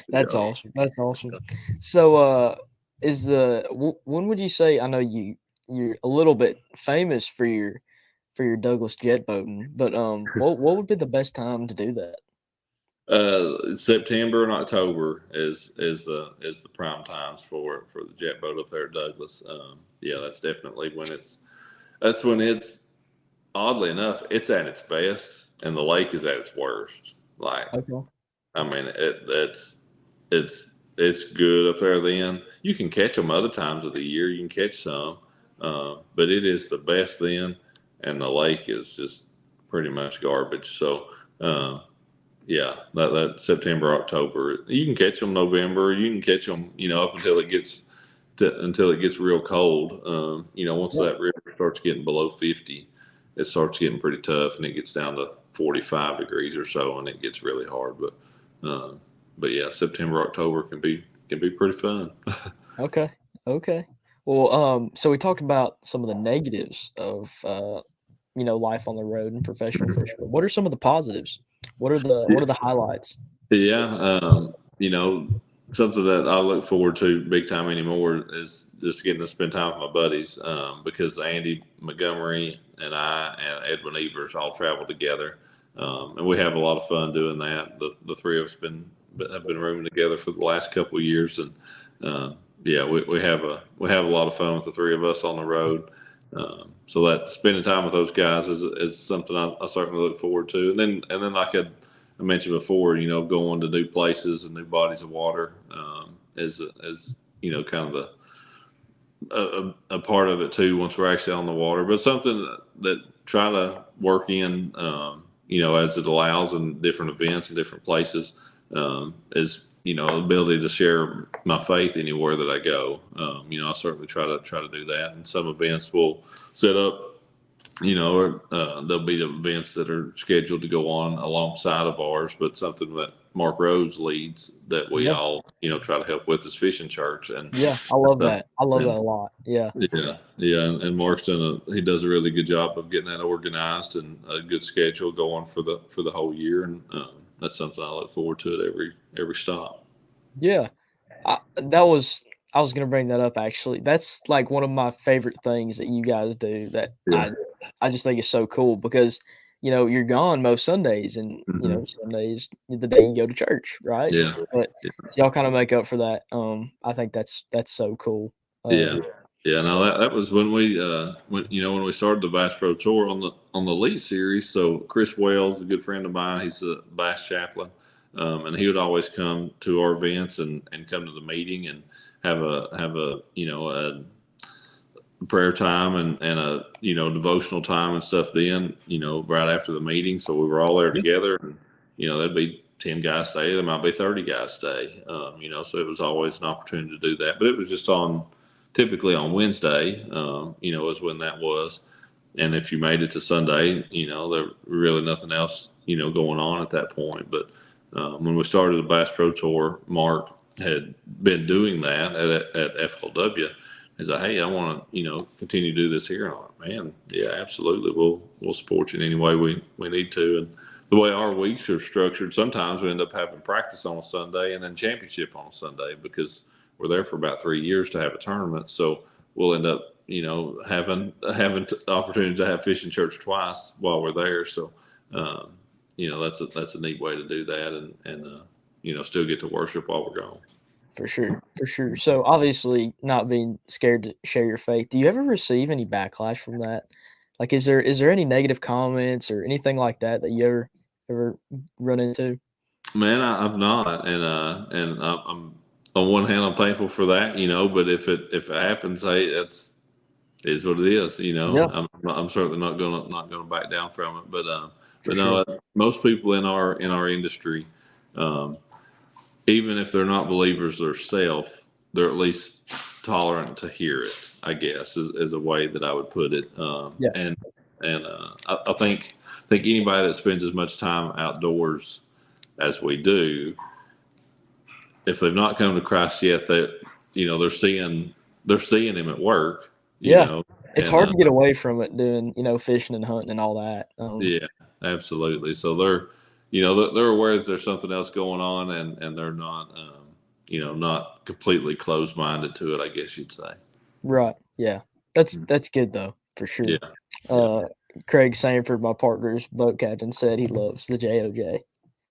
that's Yeah. awesome. That's awesome. So, when would you say? I know you're a little bit famous for your Douglas jet boating, but what would be the best time to do that? September and October is the prime times for the jet boat up there at Douglas. Yeah, that's definitely when it's oddly enough it's at its best, and the lake is at its worst. Like, Okay. I mean, it's good up there. Then you can catch them other times of the year. You can catch some, but it is the best then, and the lake is just pretty much garbage. So, yeah, that September, October, you can catch them November. You can catch them, up until it gets real cold. Once Yeah. that river starts getting below 50, it starts getting pretty tough, and it gets down to 45 degrees or so, and it gets really hard. But yeah, September, October can be pretty fun. Okay. Okay. Well, so we talked about some of the negatives of life on the road and professional fishing. What are some of the positives? What are the highlights? Yeah, something that I look forward to big time anymore is just getting to spend time with my buddies, because Andy Montgomery and I and Edwin Evers all travel together, and we have a lot of fun doing that. The three of us have been rooming together for the last couple of years, and yeah, we have a lot of fun with the three of us on the road. So that spending time with those guys is something I certainly look forward to, and then like I mentioned before, going to new places and new bodies of water, is kind of a part of it too once we're actually on the water. But something that try to work in, as it allows in different events and different places, is ability to share my faith anywhere that I go. I certainly try to do that. And some events will set up, or there'll be events that are scheduled to go on alongside of ours, but something that Mark Rose leads that we Yeah. all, try to help with is Fishing Church. And Yeah, I love so, that. I love that and a lot. Yeah. yeah, and Mark's he does a really good job of getting that organized and a good schedule going for the whole year, and that's something I look forward to at every stop. Yeah. I was gonna bring that up actually. That's like one of my favorite things that you guys do that Yeah. I just think is so cool because you're gone most Sundays and Hmm. Sundays the day you go to church, right? Yeah. But Yeah. so y'all kind of make up for that. I think that's so cool. Yeah. Yeah, no, that was when when we started the Bass Pro Tour on the Elite Series. So Chris Wells, a good friend of mine, he's a bass chaplain, and he would always come to our events and come to the meeting and have a prayer time and a devotional time and stuff. Then right after the meeting, so we were all there together, and there'd be 10 guys stay. There might be 30 guys stay. So it was always an opportunity to do that, but it was just typically on Wednesday, is when that was. And if you made it to Sunday, there really nothing else, going on at that point. But when we started the Bass Pro Tour, Mark had been doing that at FLW. He's like, hey, I want to, continue to do this here. And I'm like, man, yeah, absolutely. We'll support you in any way we need to. And the way our weeks are structured, sometimes we end up having practice on a Sunday and then championship on a Sunday because we're there for about 3 years to have a tournament. So we'll end up, having the opportunity to have fishing church twice while we're there. So, that's a neat way to do that and still get to worship while we're gone. For sure, for sure. So obviously, not being scared to share your faith. Do you ever receive any backlash from that? Like, is there any negative comments or anything like that that you ever run into? Man, I've not, and I'm on one hand I'm thankful for that, but if it happens, hey, that's is what it is, Yeah, I'm certainly not gonna back down from it, for but sure. no, most people in our industry, um, even if they're not believers themselves, they're at least tolerant to hear it. I guess is a way that I would put it. Yeah, I think anybody that spends as much time outdoors as we do, if they've not come to Christ yet, that they're seeing Him at work. You yeah. know, It's and hard to get away from it doing, fishing and hunting and all that. Yeah, absolutely. So they're aware that there's something else going on, and they're not, not completely closed minded to it, I guess you'd say. Right. Yeah. That's good though, for Yeah, sure. yeah. Uh, Craig Sanford, my partner's boat captain, said he loves the JOJ.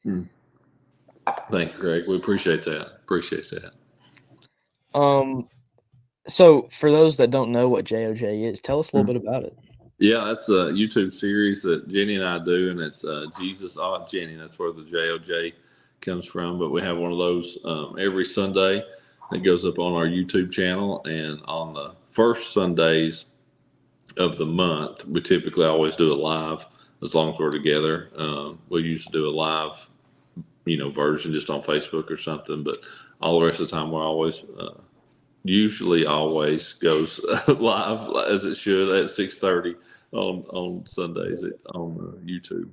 Mm. Thank you, Greg. We appreciate that. Appreciate that. Um, so for those that don't know what JOJ is, tell us a little Mm. bit about it. Yeah, that's a YouTube series that Jenny and I do, and it's Jesus Ott Jenny. That's where the JOJ comes from. But we have one of those every Sunday that goes up on our YouTube channel, and on the first Sundays of the month, we typically always do a live as long as we're together. We used to do a live, version just on Facebook or something, but all the rest of the time we're always, usually always goes live as it should at 6:30 on Sundays on YouTube.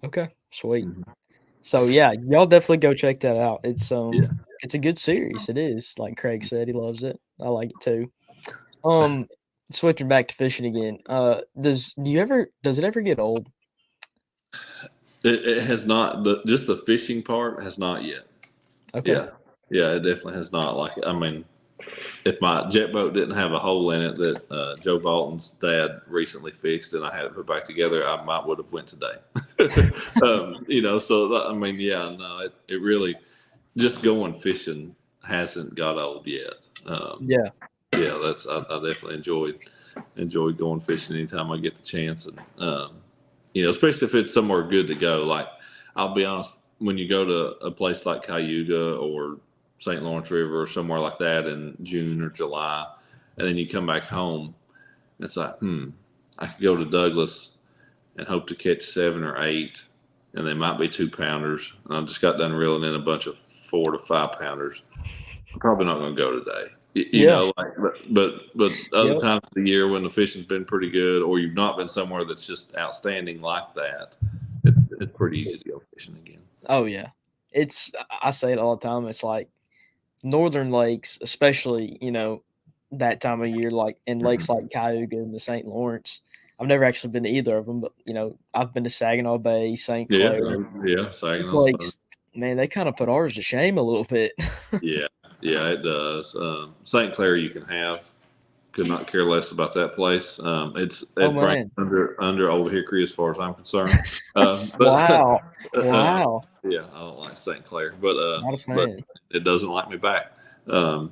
Okay, sweet. Mhm. So yeah, y'all definitely go check that out. Yeah. It's a good series. It is. Like Craig said, he loves it. I like it too. Um, Switching back to fishing again. Does it ever get old? It has not, just the fishing part has not yet. Okay. Yeah. Yeah, it definitely has not. Like, I mean, if my jet boat didn't have a hole in it that Joe Valton's dad recently fixed and I had it put back together, I might would have went today. So I mean, yeah, no, it really just going fishing hasn't got old yet. Yeah. Yeah, I definitely enjoy going fishing anytime I get the chance, and especially if it's somewhere good to go. Like, I'll be honest, when you go to a place like Cayuga or St. Lawrence River or somewhere like that in June or July, and then you come back home, it's like, I could go to Douglas and hope to catch 7 or 8, and they might be 2 pounders. And I just got done reeling in a bunch of 4 to 5 pounders. I'm probably not going to go today. Yeah. Like, but other Yep. times of the year when the fishing's been pretty good, or you've not been somewhere that's just outstanding like that, it's pretty easy to go fishing again. Oh yeah. I say it all the time. It's like northern lakes, especially, that time of year, like in lakes Mhm. like Cayuga and the St. Lawrence. I've never actually been to either of them, but I've been to Saginaw Bay, St. Yeah, Clair. yeah, Those Saginaw's fun. lakes, man, they kind of put ours to shame a little bit. Yeah, yeah, it does. St. Clair, you can have. Could not care less about that place. Oh It ranks man. under Old Hickory as far as I'm concerned. But Wow. Wow. yeah, I don't like St. Clair, but Not a fan. it doesn't like me back. Um,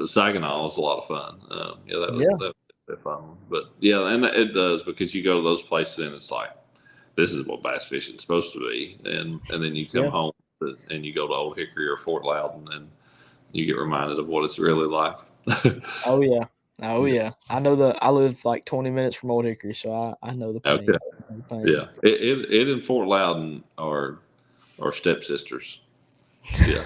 Saginaw was a lot of fun. Yeah, Yeah. that was a fun. But yeah, and it does, because you go to those places and it's like, this is what bass fishing's supposed to be, and then you come Yeah. home and you go to Old Hickory or Fort Loudon and you get reminded of what it's really like. Oh yeah. Oh Yeah. yeah. I live like 20 minutes from Old Hickory, so I know the Okay. pain. I know the pain. Yeah. It and Fort Loudon are stepsisters. Yeah.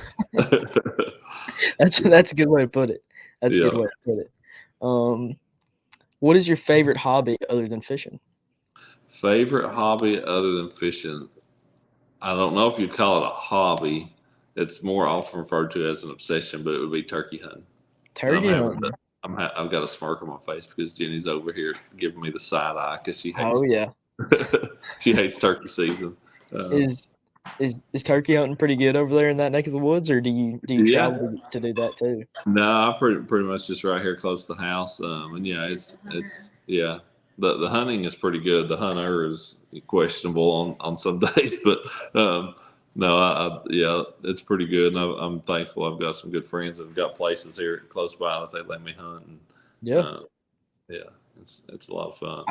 That's a good way to put it. That's a good Yeah. way to put it. Um, what is your favorite hobby other than fishing? Favorite hobby other than fishing? I don't know if you'd call it a hobby. It's more often referred to as an obsession, but it would be turkey hunting. And Turkey hunting. I've got a smirk on my face because Jenny's over here giving me the side eye because she Oh hates yeah. she hates turkey season. Um, Is is turkey hunting pretty good over there in that neck of the woods, or do you yeah, travel to do that too? no, I pretty much just right here close to the house. And yeah, it's yeah. The hunting is pretty good. The hunter is questionable on some days, but no, yeah, it's pretty good. And I'm thankful. I've got some good friends that have got places here close by that they let me hunt. And Yeah. yeah, it's a lot of fun.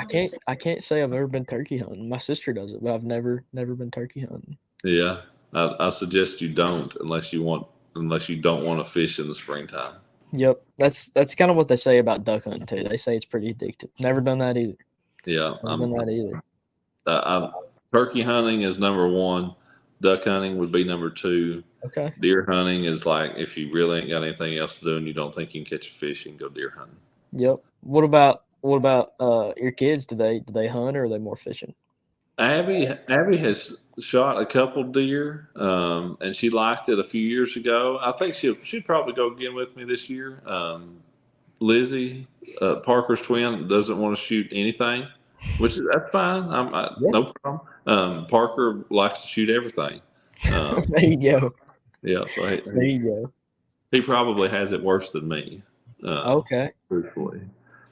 I can't say I've ever been turkey hunting. My sister does it, but I've never been turkey hunting. Yeah, I suggest you don't unless you don't want to fish in the springtime. Yep, that's kind of what they say about duck hunting too. They say it's pretty addictive. Never done that either. Yeah, Never done that either. Turkey hunting is number one. Duck hunting would be number two. Okay. Deer hunting is like if you really ain't got anything else to do and you don't think you can catch a fish, you can go deer hunting. Yep. What about your kids? Do they hunt or are they more fishing? Abby has shot a couple deer, and she liked it a few years ago. I think she'd probably go again with me this year. Lizzie, Parker's twin, doesn't want to shoot anything, that's fine. Yeah. No problem. Parker likes to shoot everything. There you go. Yeah, so There you go. he probably has it worse than me. Okay. Truthfully.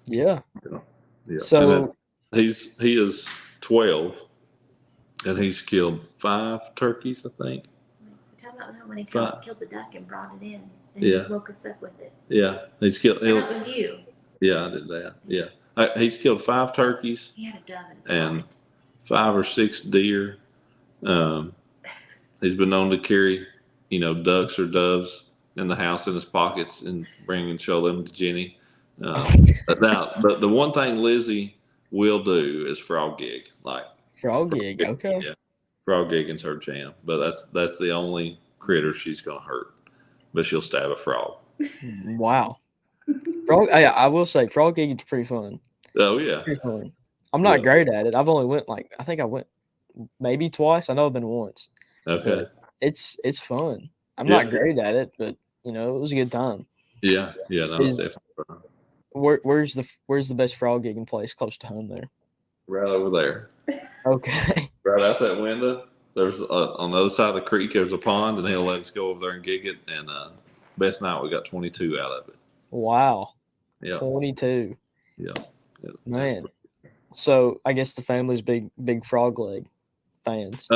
Yeah. Yeah. So he is 12, and he's killed 5 turkeys, I think. Tell about when he Five. killed the duck and brought it in, and Yeah. he woke us up with it. Yeah, he's killed. And that was you. Yeah, I did that. Yeah, he's killed 5 turkeys He had a dove in his and pocket. 5 or 6 deer. He's been known to carry, ducks or doves in the house in his pockets and bring and show them to Jenny. Now, the one thing Lizzie will do is frog gig. Like frog gig. Okay. Yeah, frog gigging's her jam. But that's the only critter she's gonna hurt. But she'll stab a frog. Wow. Frog. I will say frog gigging is pretty fun. Oh yeah. Pretty fun. I'm not great at it. I've only went I think I went maybe twice. I know I've been once. Okay. But it's fun. I'm not great at it, but it was a good time. Yeah. No, it's definitely fun. Where's the best frog gigging place close to home there? Right over there. Okay. Right out that window. There's on the other side of the creek. There's a pond, and he'll let us go over there and gig it. And best night we got 22 out of it. Wow. Yeah. 22. Yeah. Man. So I guess the family's big frog leg fans.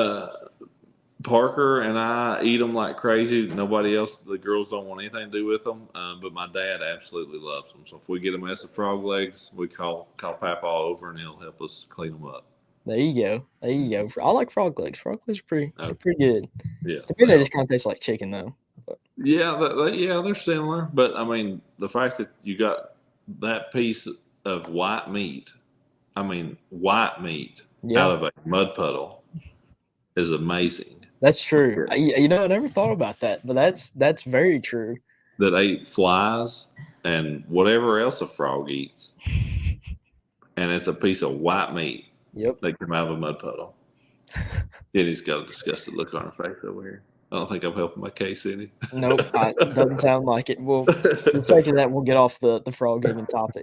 Parker and I eat them like crazy. Nobody else, the girls don't want anything to do with them. But my dad absolutely loves them. So if we get a mess of frog legs, we call Papa over and he'll help us clean them up. There you go. I like frog legs. Frog legs are pretty good. Yeah. To me, they just kind of taste like chicken though. But. Yeah, they're similar. But I mean, the fact that you got that piece of white meat, out of a mud puddle is amazing. That's true. I never thought about that, but that's very true. That ate flies and whatever else a frog eats, and it's a piece of white meat. Yep. They come out of a mud puddle. Kitty's got a disgusted look on her face over here. I don't think I'm helping my case any. Nope, it doesn't sound like it. Well, for the sake of that, we'll get off the frog gigging topic.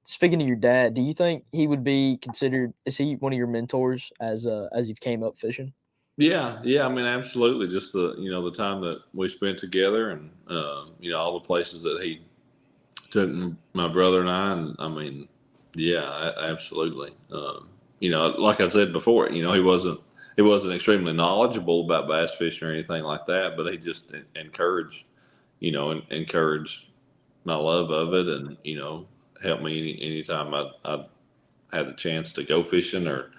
Speaking of your dad, do you think he would be considered? Is he one of your mentors as you've came up fishing? Yeah. I mean, absolutely. Just the time that we spent together, and all the places that he took my brother and I. And I mean, yeah, absolutely. Like I said before, he wasn't extremely knowledgeable about bass fishing or anything like that, but he just encouraged my love of it, and helped me anytime I had the chance to go fishing, or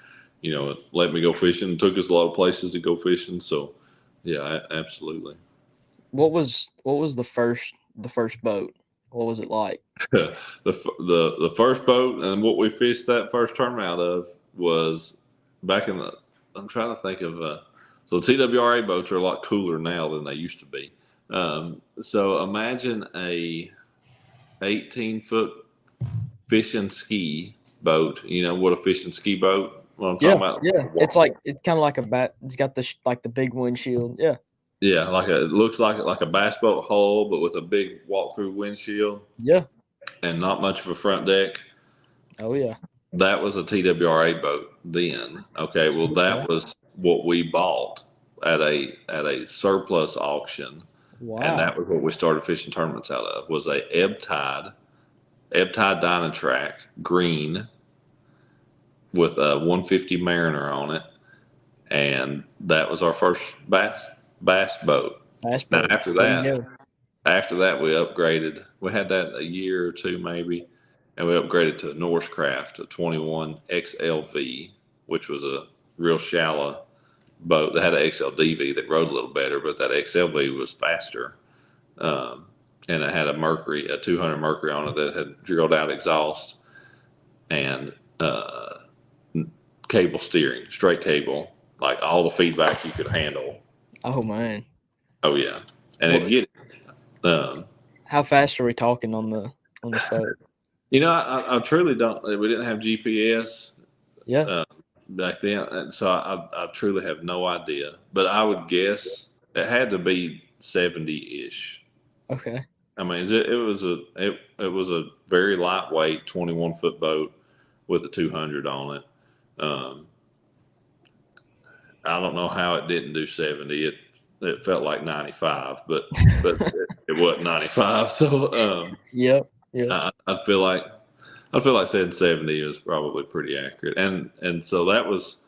let me go fishing. Took us a lot of places to go fishing. So yeah, absolutely. What was the first boat? What was it like? the first boat and what we fished that first tournament out of was back in the. I'm trying to think of. So TWRA boats are a lot cooler now than they used to be. So imagine a 18-foot fishing ski boat. You know what a fishing ski boat? What I'm talking about? Yeah. It's kind of like a bat. It's got the big windshield. Yeah. Yeah, it looks like a bass boat hull, but with a big walk-through windshield. Yeah. And not much of a front deck. Oh yeah. That was a TWRA boat then. Okay, well that was what we bought at a surplus auction. Wow. And that was what we started fishing tournaments out of. Was a ebb tide Dynatrack green with a 150 Mariner on it, and that was our first bass boat. Now after that we upgraded. We had that a year or two maybe, and we upgraded to a Norse Craft, a 21 XLV, which was a real shallow boat that had an XLDV that rode a little better, but that XLV was faster. And it had a 200 Mercury on it that had drilled out exhaust and cable steering, straight cable, like all the feedback you could handle. Oh man. Oh yeah, and What- it'd get it. How fast are we talking on this boat? I truly don't. We didn't have GPS Yeah. back then, and so I truly have no idea. But I would guess it had to be 70-ish. Okay. I mean, it was a very lightweight 21-foot boat with a 200 on it. I don't know how it didn't do 70. It felt like 95, but it wasn't 95. So Yep. I feel like saying 70 is probably pretty accurate. And so that was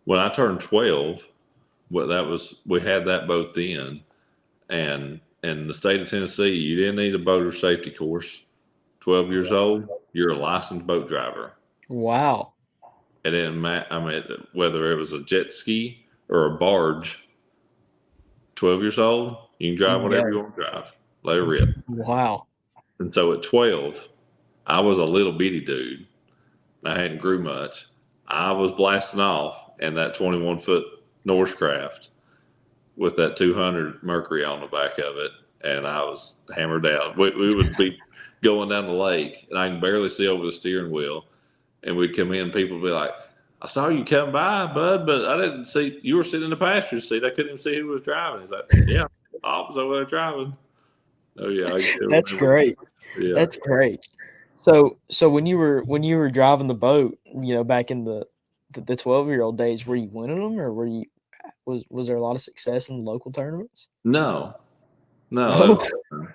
when I turned 12. We had that boat then, and in the state of Tennessee, you didn't need a boater safety course. 12 years old, you're a licensed boat driver. Wow. It didn't matter. I mean, whether it was a jet ski or a barge, 12 years old, you can drive whatever you want to drive. Let it rip. Wow. And so at 12, I was a little bitty dude. I hadn't grew much. I was blasting off in that 21-foot Norse craft with that 200 Mercury on the back of it, and I was hammered out. We would be going down the lake, and I can barely see over the steering wheel, and we'd come in, people would be like, I saw you come by, bud, but I didn't see, you were sitting in the passenger seat. I couldn't even see who was driving. He's like, yeah, I was over there driving. Oh, yeah. That's great. Yeah. That's great. So when you were driving the boat, back in the 12-year-old days, were you winning them, or was there a lot of success in the local tournaments? No. No?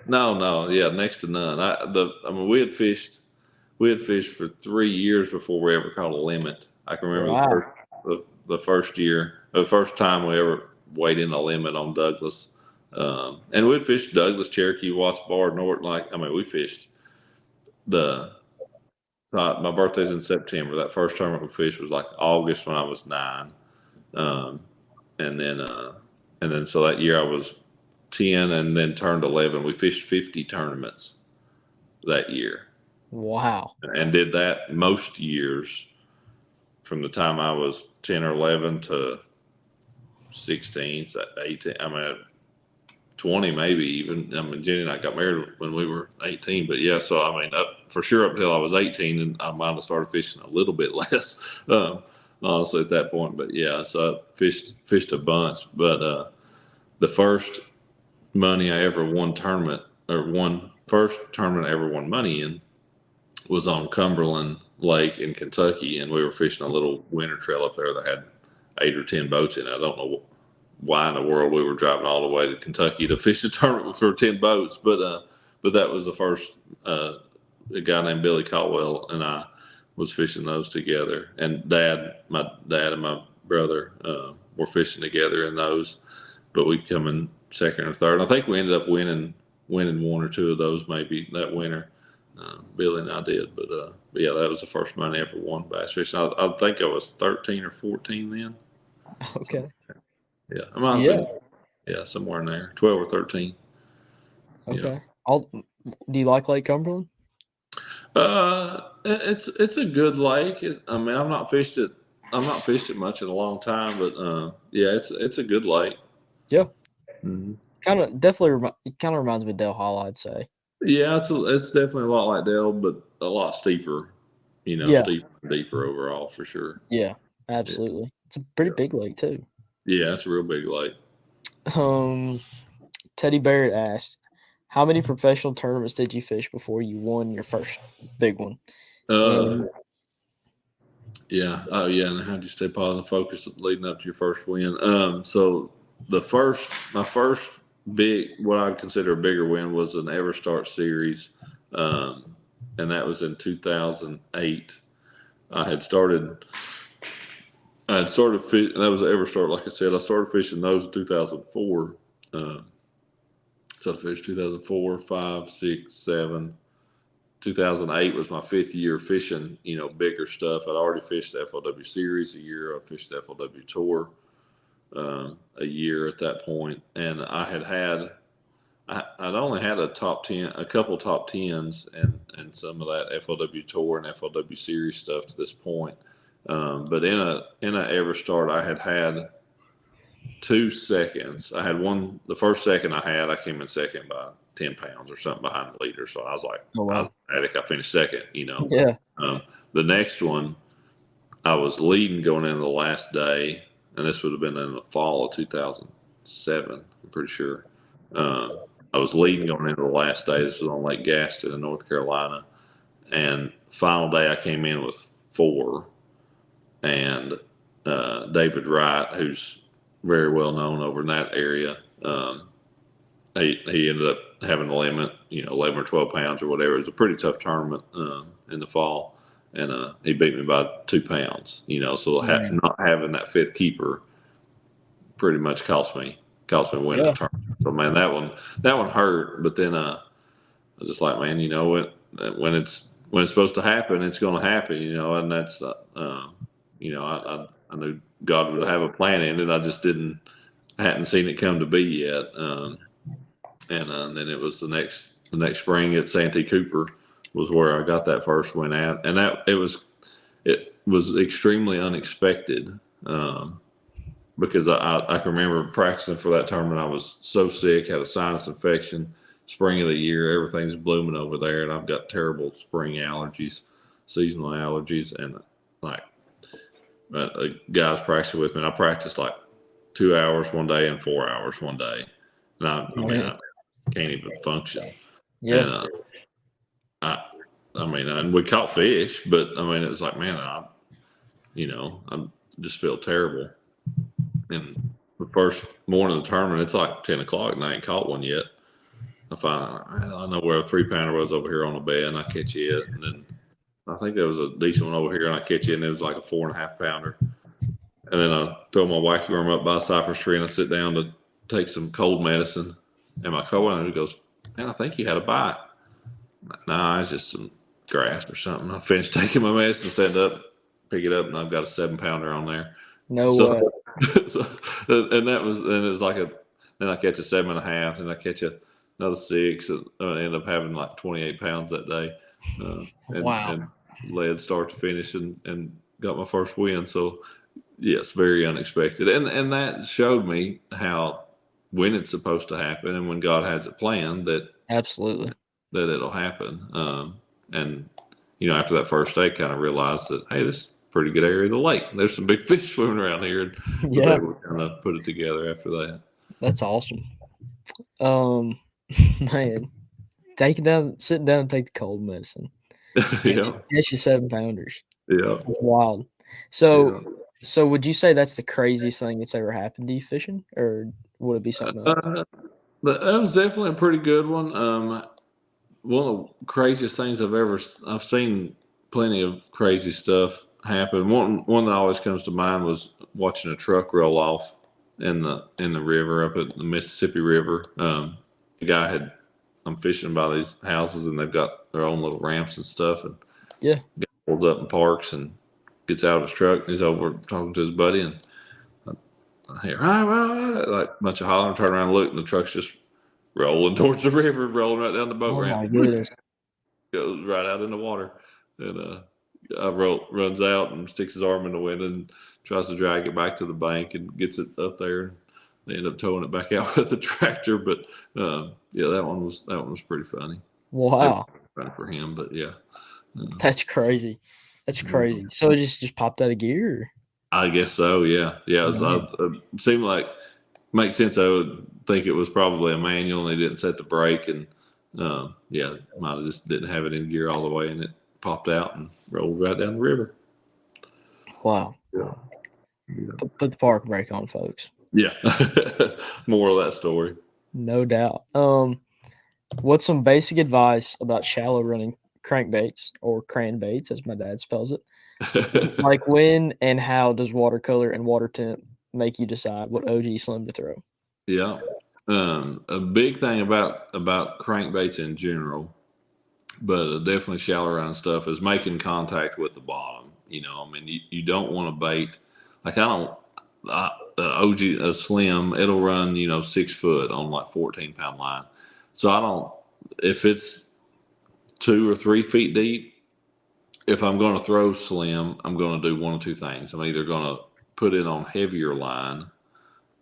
No. Yeah, next to none. We had fished for 3 years before we ever caught a limit. I can remember Wow. the first year, the first time we ever weighed in a limit on Douglas. And we'd fished Douglas, Cherokee, Watts Bar, Norton. We fished my birthday's in September. That first tournament we fished was like August when I was 9. And then so that year I was 10 and then turned 11. We fished 50 tournaments that year. Wow. And did that most years from the time I was 10 or 11 to 16, 18. 20 maybe even. Jenny and I got married when we were 18, but yeah. So for sure up until I was 18, and I might have started fishing a little bit less, honestly at that point. But yeah, so I fished a bunch. But the first money I ever won first tournament I ever won money in was on Cumberland Lake in Kentucky, and we were fishing a little winter trail up there that had 8 or 10 boats in it. I don't know why in the world we were driving all the way to Kentucky to fish a tournament for 10 boats, but that was the first. A guy named Billy Caldwell and I was fishing those together, and my dad and my brother were fishing together in those, but we come in second or third. I think we ended up winning 1 or 2 of those maybe that winter. Billy and I did, but yeah, that was the first money I ever won bass fishing. I think I was 13 or 14 then. Okay. Yeah, I might have been, somewhere in there, 12 or 13. Okay. Yeah. Do you like Lake Cumberland? It's a good lake. I've not fished it much in a long time, but yeah, it's a good lake. Yeah. Mm-hmm. It kind of reminds me of Dale Hall, I'd say. Yeah, it's definitely a lot like Dale, but a lot steeper. Steeper, deeper overall for sure. Yeah, absolutely. Yeah. It's a pretty big lake too. Yeah, it's a real big lake. Teddy Barrett asked, how many professional tournaments did you fish before you won your first big one? Yeah. Oh, yeah. And how'd you stay positive focused leading up to your first win? So my first big, what I'd consider a bigger win was an EverStart series. And that was in 2008. I had started that was EverStart. Like I said, I started fishing those in 2004. So I fished 2004, 5, 6, 7. 2008 was my 5th year fishing, bigger stuff. I'd already fished the FLW series a year. I fished the FLW tour a year at that point, and I'd only had a couple top tens, and some of that FLW Tour and FLW Series stuff to this point. But in a ever start, I had 2 seconds. I had one. The first second I came in second by 10 pounds or something behind the leader. So I was like, Oh, wow. I was ecstatic. I finished second. Yeah. The next one, I was leading going into the last day, and this would have been in the fall of 2007. I'm pretty sure. I was leading going into the last day. This was on Lake Gaston in North Carolina, and final day I came in with 4, and David Wright, who's very well known over in that area, he ended up having a limit, 11 or 12 pounds or whatever. It was a pretty tough tournament in the fall, and he beat me by 2 pounds. So not having that 5th keeper pretty much cost me winning the tournament. So man, that one hurt. But then I was just like, man, when it's supposed to happen, it's going to happen. And that's I knew God would have a plan in it. I just hadn't seen it come to be yet. And then it was the next spring at Santee Cooper was where I got that first win at, and it was extremely unexpected. Because I can remember practicing for that tournament. I was so sick, had a sinus infection, spring of the year, everything's blooming over there, and I've got terrible spring allergies, seasonal allergies, and like guys practicing with me. And I practiced like 2 hours one day and 4 hours one day, and I can't even function. Yeah. And and we caught fish, but it was like, man, I just feel terrible. And the first morning of the tournament, it's like 10 o'clock and I ain't caught one yet. I know where a 3-pounder was over here on the bed, and I catch it. And then I think there was a decent one over here, and I catch it, and it was like a 4.5-pounder. And then I throw my wacky worm up by a cypress tree, and I sit down to take some cold medicine. And my co-owner goes, man, I think you had a bite. Nah, it's just some grass or something. I finished taking my medicine, stand up, pick it up, and I've got a 7-pounder on there. No way. And it's like then I catch a 7.5, and I catch another 6. And I end up having like 28 pounds that day. Wow. And led start to finish and got my first win. So yes, very unexpected. And that showed me how when it's supposed to happen and when God has it planned that Absolutely that it'll happen. And after that first day, kind of realized that, hey, this is a pretty good area of the lake. There's some big fish swimming around here. And Yeah. we kind of put it together after that. That's awesome. Man, sitting down and take the cold medicine. Yeah. Catch your 7-pounders. Yeah. That's wild. So would you say that's the craziest thing that's ever happened to you fishing, or would it be something else? That was definitely a pretty good one. One of the craziest things I've seen plenty of crazy stuff happen. One that always comes to mind was watching a truck roll off in the river up at the Mississippi River. The guy I'm fishing by these houses, and they've got their own little ramps and stuff. And Yeah, guy pulls up and parks and gets out of his truck, and he's over talking to his buddy, and I hear like a bunch of hollering, turn around and look, and the truck's just rolling towards the river, rolling right down the boat oh ramp. my goodness. Goes right out in the water, and runs out and sticks his arm in the wind and tries to drag it back to the bank and gets it up there. They end up towing it back out with the tractor, but that one was pretty funny. Wow, Funny for him, but yeah, that's crazy. That's crazy. So it just popped out of gear. Or? I guess so. Yeah. It seemed like makes sense. I would think it was probably a manual, and they didn't set the brake, and might have just didn't have it in gear all the way, and it popped out and rolled right down the river. Wow. Yeah. Put the park brake on, folks. Yeah. More of that story. No doubt. What's some basic advice about shallow running crankbaits, or cranbaits as my dad spells it? Like, when and how does watercolor and water temp make you decide what OG slim to throw? Yeah. A big thing about crankbaits in general, but definitely shallow run stuff, is making contact with the bottom. You don't want to bait. Like, OG a slim, it'll run 6 foot on like 14-pound line. So I don't, if it's 2 or 3 feet deep, if I'm going to throw slim, I'm going to do one of two things. I'm either going to put it on heavier line,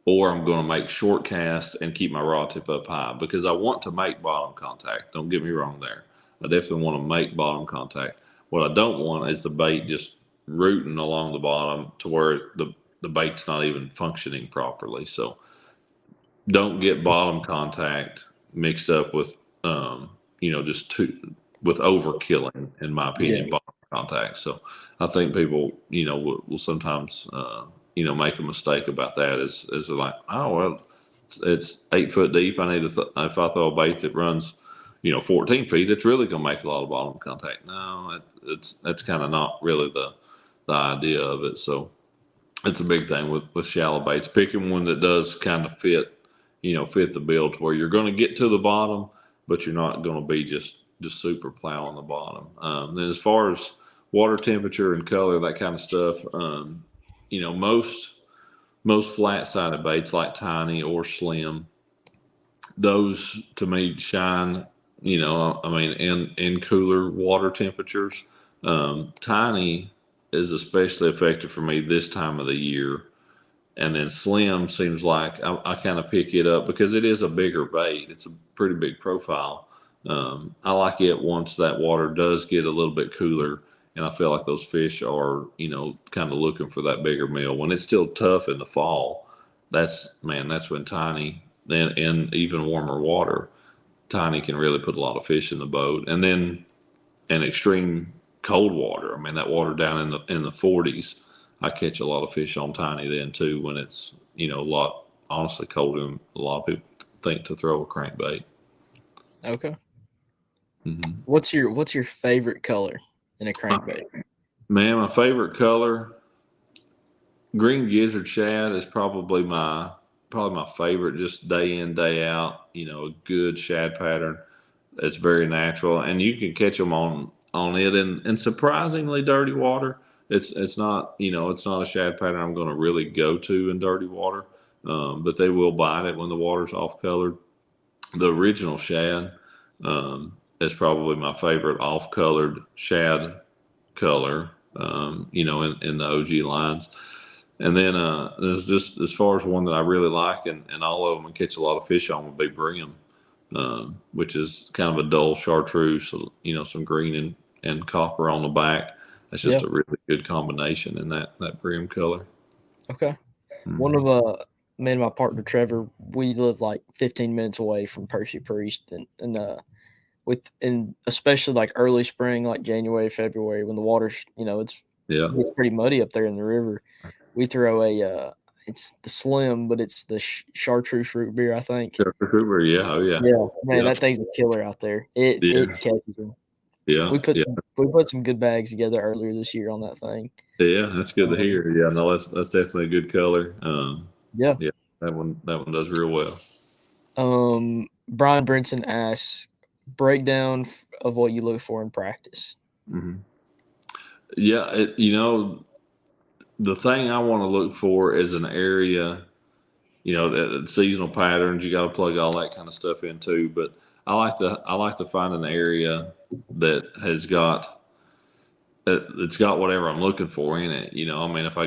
or I'm going to make short casts and keep my rod tip up high, because I want to make bottom contact. Don't get me wrong there. I definitely want to make bottom contact. What I don't want is the bait just rooting along the bottom to where the bait's not even functioning properly. So don't get bottom contact mixed up with with overkilling, in my opinion, bottom contact. So I think people will sometimes make a mistake about that. Is they're like, oh well, it's 8 foot deep. I need to if I throw a bait that runs 14 feet, it's really going to make a lot of bottom contact. No, that's kind of not really the idea of it. So it's a big thing with shallow baits. Picking one that does kind of fit the bill to where you're going to get to the bottom, but you're not going to be just super plowing the bottom. Then as far as water temperature and color, that kind of stuff, most flat-sided baits like tiny or slim, those to me shine, in cooler water temperatures. Tiny is especially effective for me this time of the year. And then slim seems like I kind of pick it up because it is a bigger bait. It's a pretty big profile. I like it once that water does get a little bit cooler, and I feel like those fish are, kind of looking for that bigger meal. When it's still tough in the fall, that's when tiny, then in even warmer water, tiny can really put a lot of fish in the boat. And then in extreme cold water, that water down in the 40s, I catch a lot of fish on tiny then too, when it's a lot honestly colder than a lot of people think to throw a crankbait. Okay. Mm-hmm. What's your favorite color in a crankbait? Man, my favorite color, green gizzard shad, is probably my favorite. Just day in, day out. A good shad pattern. It's very natural, and you can catch them on it in surprisingly dirty water. It's not it's not a shad pattern I'm going to really go to in dirty water, but they will bite it when the water's off colored. The original shad is probably my favorite off colored shad color. In the OG lines. And then there's just as far as one that I really like, and all of them and catch a lot of fish on, would be brim, which is kind of a dull chartreuse, so, some green and copper on the back. That's just a really good combination in that brim color. Okay. Mm-hmm. One of me and my partner Trevor, we live like 15 minutes away from Percy Priest, and especially like early spring, like January, February, when the water's it's pretty muddy up there in the river. We throw it's the slim, but it's the chartreuse root beer, I think. Chartreuse root beer, yeah. Man, that thing's a killer out there. It catches them. Yeah, we put some good bags together earlier this year on that thing. Yeah, that's good to hear. Yeah, no, that's definitely a good color. Yeah, that one does real well. Brian Brinson asks, breakdown of what you look for in practice. Mm-hmm. Yeah, the thing I want to look for is an area, seasonal patterns. You got to plug all that kind of stuff in too. But I like to find an area that has got it's got whatever I'm looking for in it. If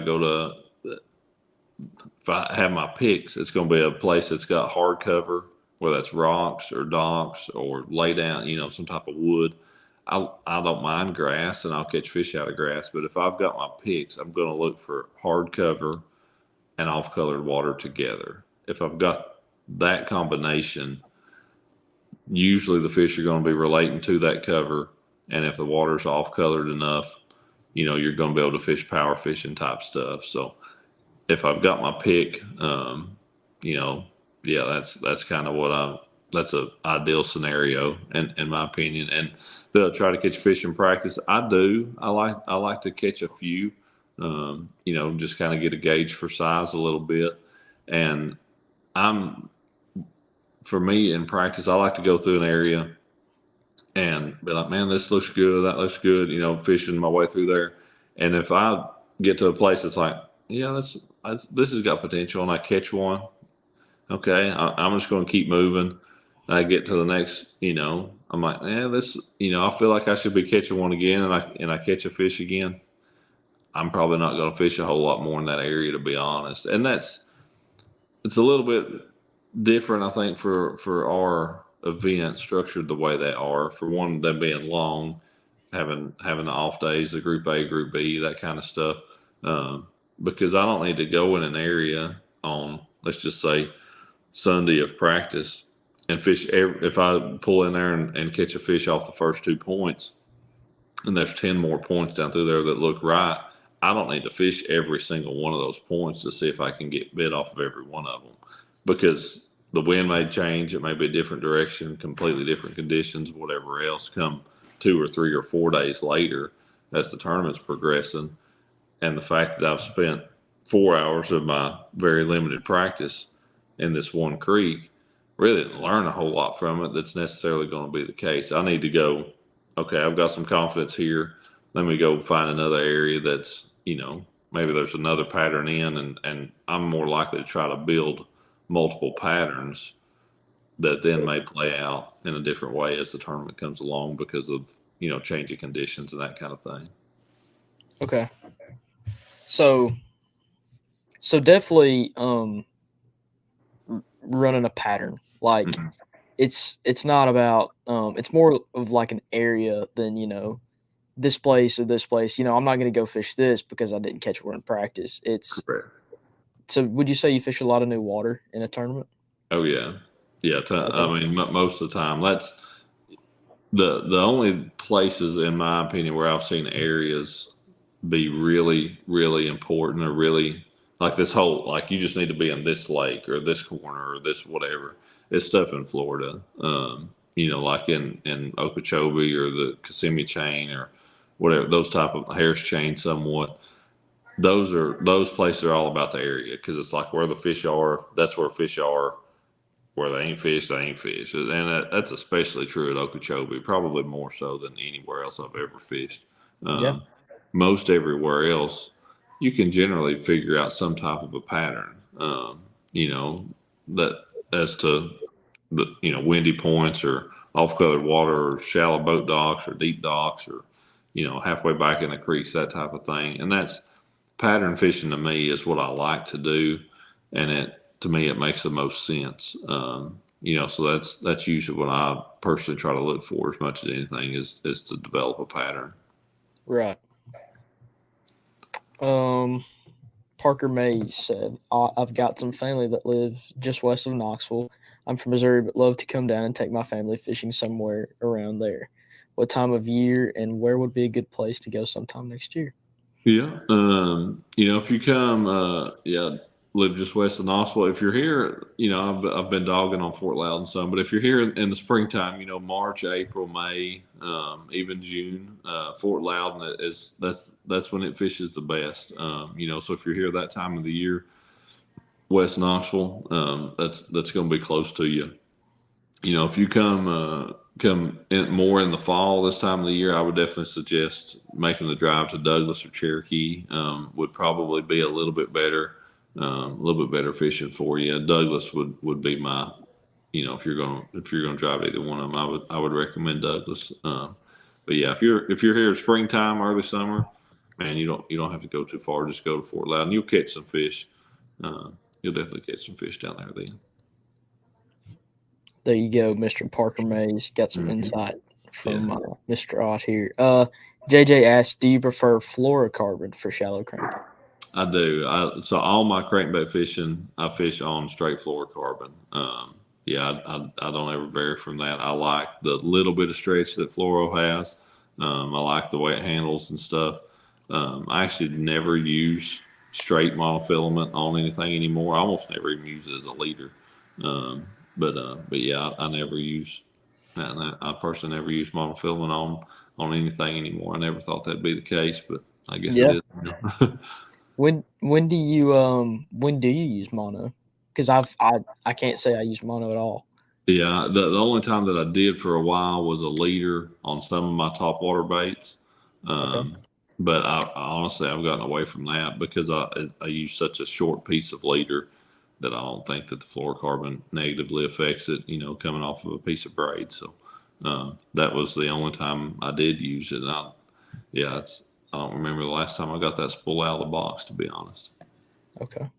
I have my picks, it's going to be a place that's got hard cover, whether that's rocks or docks or lay down, some type of wood. I don't mind grass, and I'll catch fish out of grass. But if I've got my picks, I'm going to look for hard cover and off-colored water together. If I've got that combination, usually the fish are going to be relating to that cover. And if the water's off-colored enough, you're going to be able to fish power fishing type stuff. So if I've got my pick, that's kind of that's an ideal scenario in my opinion. And they'll try to catch fish in practice. I do. I like to catch a few, just kind of get a gauge for size a little bit. And for me in practice, I like to go through an area and be like, man, this looks good, that looks good, fishing my way through there. And if I get to a place that's like, yeah, this has got potential, and I catch one. Okay, I'm just going to keep moving. And I get to the next, I'm like, this, I feel like I should be catching one again, and I catch a fish again. I'm probably not going to fish a whole lot more in that area, to be honest. And it's a little bit different, I think, for our event structured the way they are. For one, them being long, having the off days, the group A, group B, that kind of stuff. Um, because I don't need to go in an area on, let's just say, Sunday of practice and fish. If I pull in there and catch a fish off the first 2 points, and there's 10 more points down through there that look right, I don't need to fish every single one of those points to see if I can get bit off of every one of them, because the wind may change. It may be a different direction, completely different conditions, whatever else, come 2 or 3 or 4 days later as the tournament's progressing. And the fact that I've spent 4 hours of my very limited practice in this one creek, really didn't learn a whole lot from it that's necessarily going to be the case. I need to go, okay, I've got some confidence here. Let me go find another area that's, maybe there's another pattern in, and I'm more likely to try to build multiple patterns that then may play out in a different way as the tournament comes along because of, changing conditions and that kind of thing. Okay. So definitely running a pattern. Like Mm-hmm. it's not about it's more of like an area than this place or this place. I'm not going to go fish this because I didn't catch one in practice. It's Correct. So would you say you fish a lot of new water in a tournament? Oh yeah, yeah. Okay. I mean, most of the time, that's the only places, in my opinion, where I've seen areas be really, really important, or really like this whole, like, you just need to be in this lake or this corner or this whatever. It's stuff in Florida, like in Okeechobee or the Kissimmee chain or whatever, those type of Harris chain, somewhat. Those places are all about the area, because it's like where the fish are. That's where fish are. Where they ain't fish, they ain't fish. And that's especially true at Okeechobee, probably more so than anywhere else I've ever fished. Yeah. Most everywhere else, you can generally figure out some type of a pattern, that as to the, windy points or off colored water or shallow boat docks or deep docks or, halfway back in the creeks, that type of thing. And that's pattern fishing to me is what I like to do. And to me, it makes the most sense. So that's usually what I personally try to look for as much as anything is to develop a pattern. Right. Parker Mays said, I've got some family that live just west of Knoxville. I'm from Missouri, but love to come down and take my family fishing somewhere around there. What time of year and where would be a good place to go sometime next year? Yeah. If you come, live just west of Knoxville. If you're here, I've been dogging on Fort Loudon some, but if you're here in the springtime, March, April, May, even June, Fort Loudon that's when it fishes the best. So if you're here that time of the year, West Knoxville, that's going to be close to you. If you come in more in the fall, this time of the year, I would definitely suggest making the drive to Douglas or Cherokee. Would probably be a little bit better fishing for you. Douglas would be my, if you're gonna drive either one of them, I would recommend Douglas. But yeah, if you're here springtime, early summer, man, you don't have to go too far. Just go to Fort Loudon. You'll catch some fish. You'll definitely catch some fish down there then. There you go, Mr. Parker Mays. Got some insight from Mr. Ott here. JJ asked, do you prefer fluorocarbon for shallow crankbait? I do. So all my crankbait fishing, I fish on straight fluorocarbon. I don't ever vary from that. I like the little bit of stretch that fluoro has. I like the way it handles and stuff. I actually never use straight monofilament on anything anymore. I almost never even use it as a leader. But yeah, I never use. I personally never use monofilament on anything anymore. I never thought that'd be the case, but I guess it is. When do you use mono? Because I can't say I use mono at all. Yeah, the only time that I did for a while was a leader on some of my top water baits. Okay. But I honestly, I've gotten away from that because I use such a short piece of leader that I don't think that the fluorocarbon negatively affects it, coming off of a piece of braid. So that was the only time I did use it. And I don't remember the last time I got that spool out of the box, to be honest. Okay.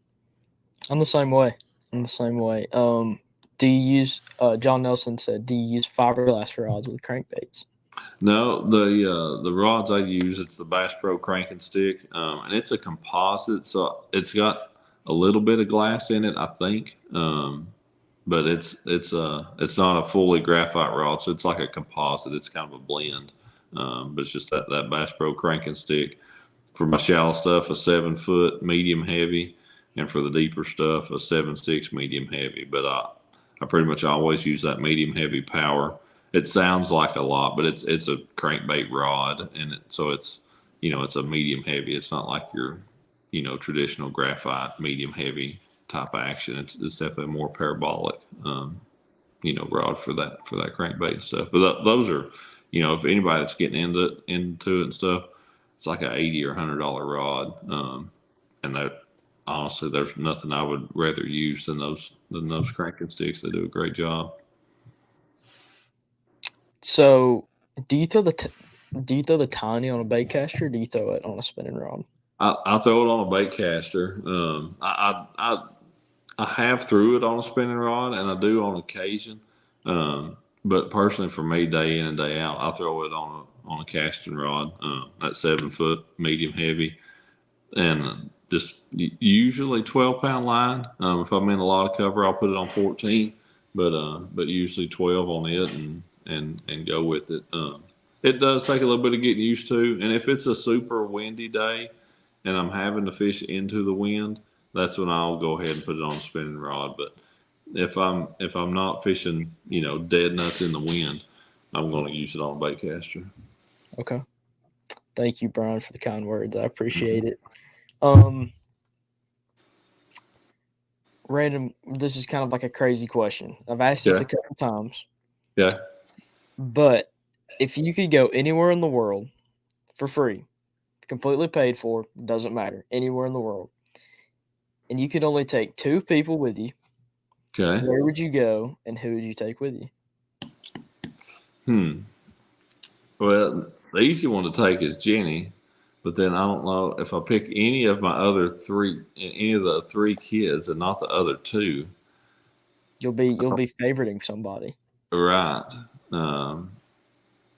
I'm the same way. Do you use, John Nelson said, do you use fiberglass rods with crankbaits? No, the rods I use, it's the Bass Pro crank and stick, and it's a composite, so it's got a little bit of glass in it, I think, but it's not a fully graphite rod, so it's like a composite. It's kind of a blend, but it's just that Bass Pro crank and stick. For my shallow stuff, a 7 foot medium heavy, and for the deeper stuff, a 7.6 medium heavy. But I pretty much always use that medium heavy power. It sounds like a lot, but it's a crankbait rod, and so it's it's a medium heavy. It's not like your traditional graphite medium heavy type action. It's definitely more parabolic, rod for that crankbait stuff. But those are, if anybody that's getting into it and stuff, it's like a $80 or $100 rod, and that honestly, there's nothing I would rather use than those cranking sticks. They do a great job. So, do you throw the tiny on a bait caster, or do you throw it on a spinning rod? I throw it on a bait caster. I have threw it on a spinning rod, and I do on occasion. But personally, for me, day in and day out, I throw it on a casting rod, that 7 foot medium heavy, and just usually 12-pound line. If I'm in a lot of cover, I'll put it on 14, but usually 12 on it and go with it. It does take a little bit of getting used to, and if it's a super windy day and I'm having to fish into the wind, that's when I'll go ahead and put it on a spinning rod. But if I'm not fishing, dead nuts in the wind, I'm going to use it on a bait caster. Okay. Thank you, Brian, for the kind words. I appreciate it. Random. This is kind of like a crazy question. I've asked this a couple times. Yeah. But if you could go anywhere in the world for free, completely paid for, doesn't matter, anywhere in the world, and you could only take 2 people with you, Okay. where would you go, and who would you take with you? Well, the easy one to take is Jenny, but then I don't know if I pick any of the 3 kids and not the other 2. You'll be favoriting somebody. Right.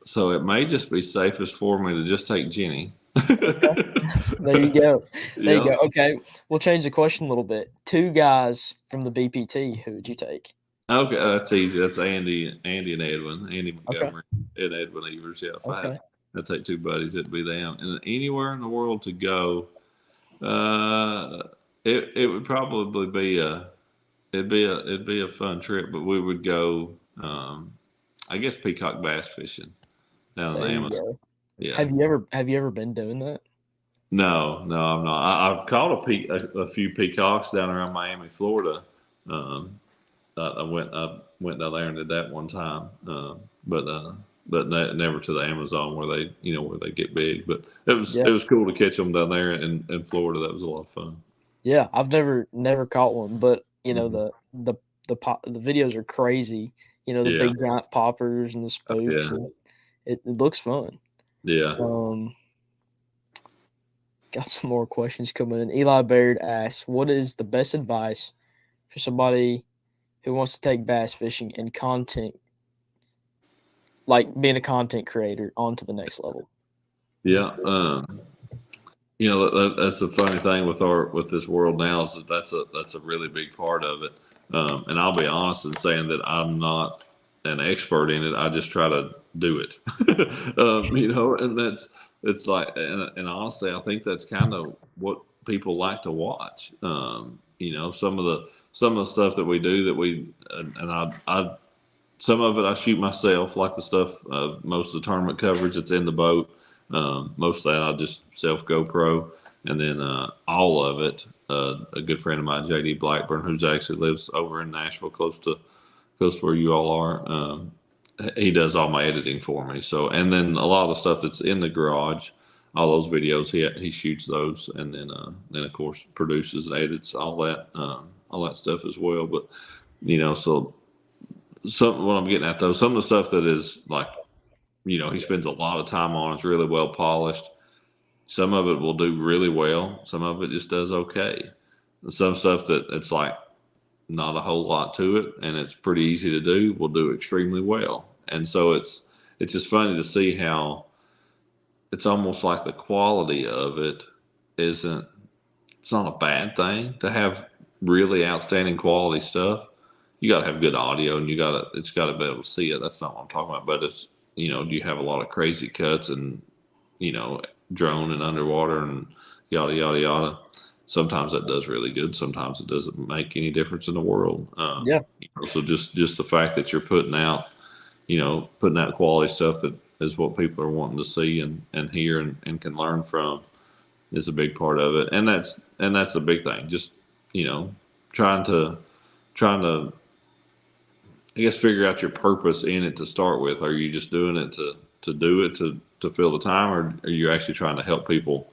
So it may just be safest for me to just take Jenny. There you go. There you go. Okay, we'll change the question a little bit. 2 guys from the BPT, who would you take? Okay, that's easy. That's Andy and Edwin. Andy Montgomery and Edwin Evers. Yeah, if I had to take 2 buddies, it'd be them. And anywhere in the world to go, it would probably be it'd be a fun trip. But we would go, I guess, peacock bass fishing down in the Amazon. Yeah. Have you ever been doing that? No, I'm not. I've caught a few peacocks down around Miami, Florida. I went down there and did that one time, but never to the Amazon where they get big. But it was cool to catch them down there in Florida. That was a lot of fun. Yeah, I've never caught one, but the videos are crazy. The big giant poppers and the spooks. Yeah. And it looks fun. Yeah. Got some more questions coming in. Eli Baird asks, "What is the best advice for somebody who wants to take bass fishing and content, like being a content creator, onto the next level?" Yeah. That's the funny thing with this world now is that's a really big part of it. And I'll be honest in saying that I'm not an expert in it. I just try to do it. And it's like, and honestly, I think that's kind of what people like to watch. Some of the stuff that we do I some of it I shoot myself, like the stuff, most of the tournament coverage that's in the boat. Most of that I just self GoPro, and then all of it, a good friend of mine, JD Blackburn, who's actually lives over in Nashville, close to where you all are. He does all my editing for me. So, and then a lot of the stuff that's in the garage, all those videos. He shoots those, and then of course produces, edits all that stuff as well. But so what I'm getting at though, some of the stuff that is like, he spends a lot of time on. It's really well polished. Some of it will do really well. Some of it just does okay. Some stuff that it's like not a whole lot to it, and it's pretty easy to do, will do extremely well. And so it's just funny to see how it's almost like the quality of it isn't. It's not a bad thing to have really outstanding quality stuff. You got to have good audio, and it's got to be able to see it. That's not what I'm talking about. But it's do you have a lot of crazy cuts and drone and underwater and yada yada yada. Sometimes that does really good. Sometimes it doesn't make any difference in the world. Yeah. So just the fact that you're putting out quality stuff that is what people are wanting to see and hear and can learn from is a big part of it. And that's the big thing. Just trying to I guess figure out your purpose in it to start with. Are you just doing it to do it to fill the time, or are you actually trying to help people?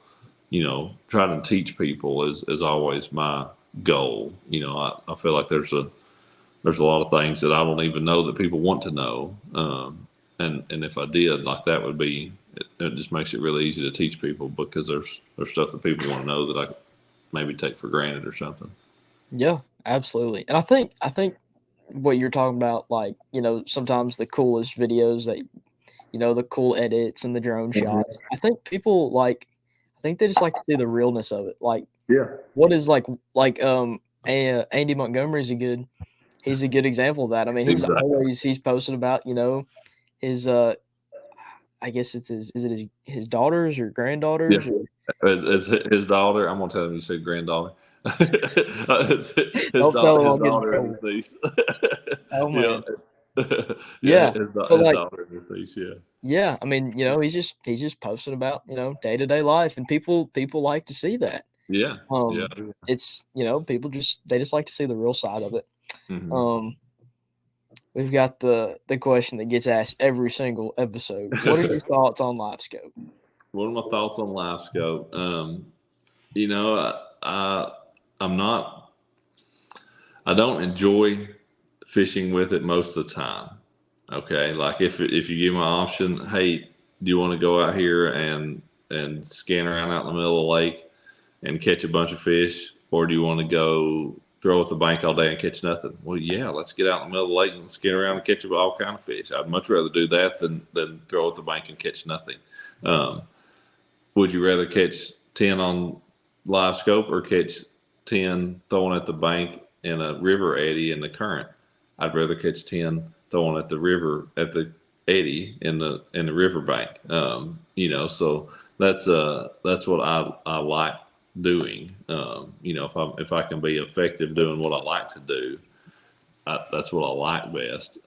Trying to teach people is always my goal. I feel like there's a lot of things that I don't even know that people want to know. And if I did, like that would be, it just makes it really easy to teach people, because there's stuff that people want to know that I maybe take for granted or something. Yeah, absolutely. And I think what you're talking about, like, sometimes the coolest videos that, the cool edits and the drone shots, I think people they just like to see the realness of it. Like, Yeah. what is Andy Montgomery's he's a good example of that. I mean, he's posted about, his, I guess it's his daughters or granddaughters. Yeah. It's his daughter. I'm gonna tell him you said granddaughter. his daughter and his niece. Oh man. Yeah. His daughter and his niece. Yeah. Yeah, I mean, he's just posting about, day-to-day life, and people like to see that. Yeah. Yeah. It's, people they just like to see the real side of it. Mm-hmm. We've got the question that gets asked every single episode. What are your thoughts on LiveScope? What are my thoughts on LiveScope? I don't enjoy fishing with it most of the time. Okay, like if you give me an option, hey, do you want to go out here and scan around out in the middle of the lake and catch a bunch of fish, or do you want to go throw at the bank all day and catch nothing? Well, yeah, let's get out in the middle of the lake and scan around and catch all kind of fish. I'd much rather do that than throw at the bank and catch nothing. Would you rather catch 10 on LiveScope or catch 10 throwing at the bank in a river eddy in the current? I'd rather catch 10 throwing at the river at the eddy in the river bank. So that's what I like doing. If I can be effective doing what I like to do, that's what I like best.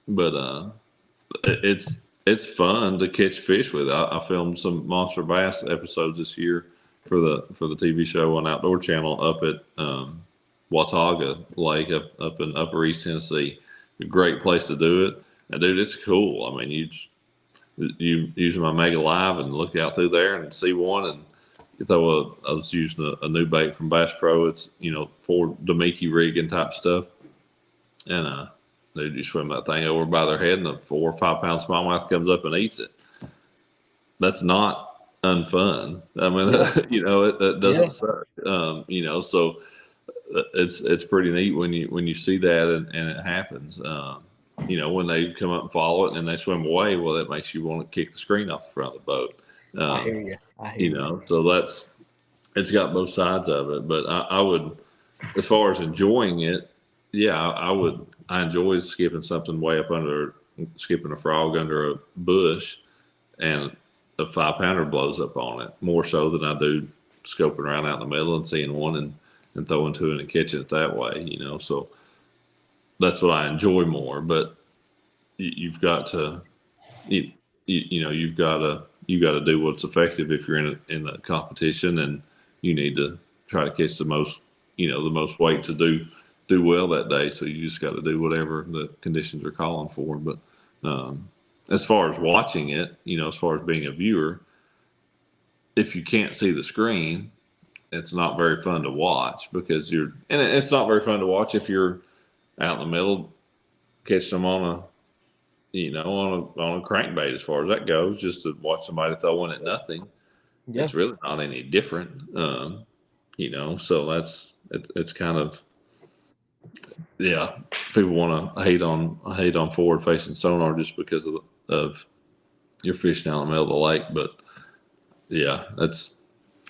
But it's fun to catch fish with. I filmed some monster bass episodes this year for the TV show on Outdoor Channel up at Watauga Lake up in Upper East Tennessee. A great place to do it. And dude, it's cool. I mean, you using my Mega Live and look out through there and see one, and you throw I was using a new bait from Bass Pro. It's for Demiki rigging type stuff, and they just swim that thing over by their head, and a 4 or 5 pound smallmouth comes up and eats it. That's not unfun. I mean, it doesn't suck. So it's pretty neat when you see that and it happens. When they come up and follow it and they swim away, well, that makes you want to kick the screen off the front of the boat. I hear you. So it's got both sides of it. But I would, as far as enjoying it, yeah, I enjoy skipping something way up skipping a frog under a bush, and a 5 pounder blows up on it, more so than I do scoping around out in the middle and seeing one and throwing to it and catching it that way. So that's what I enjoy more. But you've got to, you've got to do what's effective if you're in a competition, and you need to try to catch the most weight to do well that day. So you just got to do whatever the conditions are calling for. But as far as watching it, as far as being a viewer, if you can't see the screen, it's not very fun to watch because it's not very fun to watch if you're out in the middle catching them on a crankbait as far as that goes, just to watch somebody throwing at nothing. Yeah. It's really not any different. So it's kind of, yeah, people want to hate on forward facing sonar just because of you're fishing out in the middle of the lake. But yeah,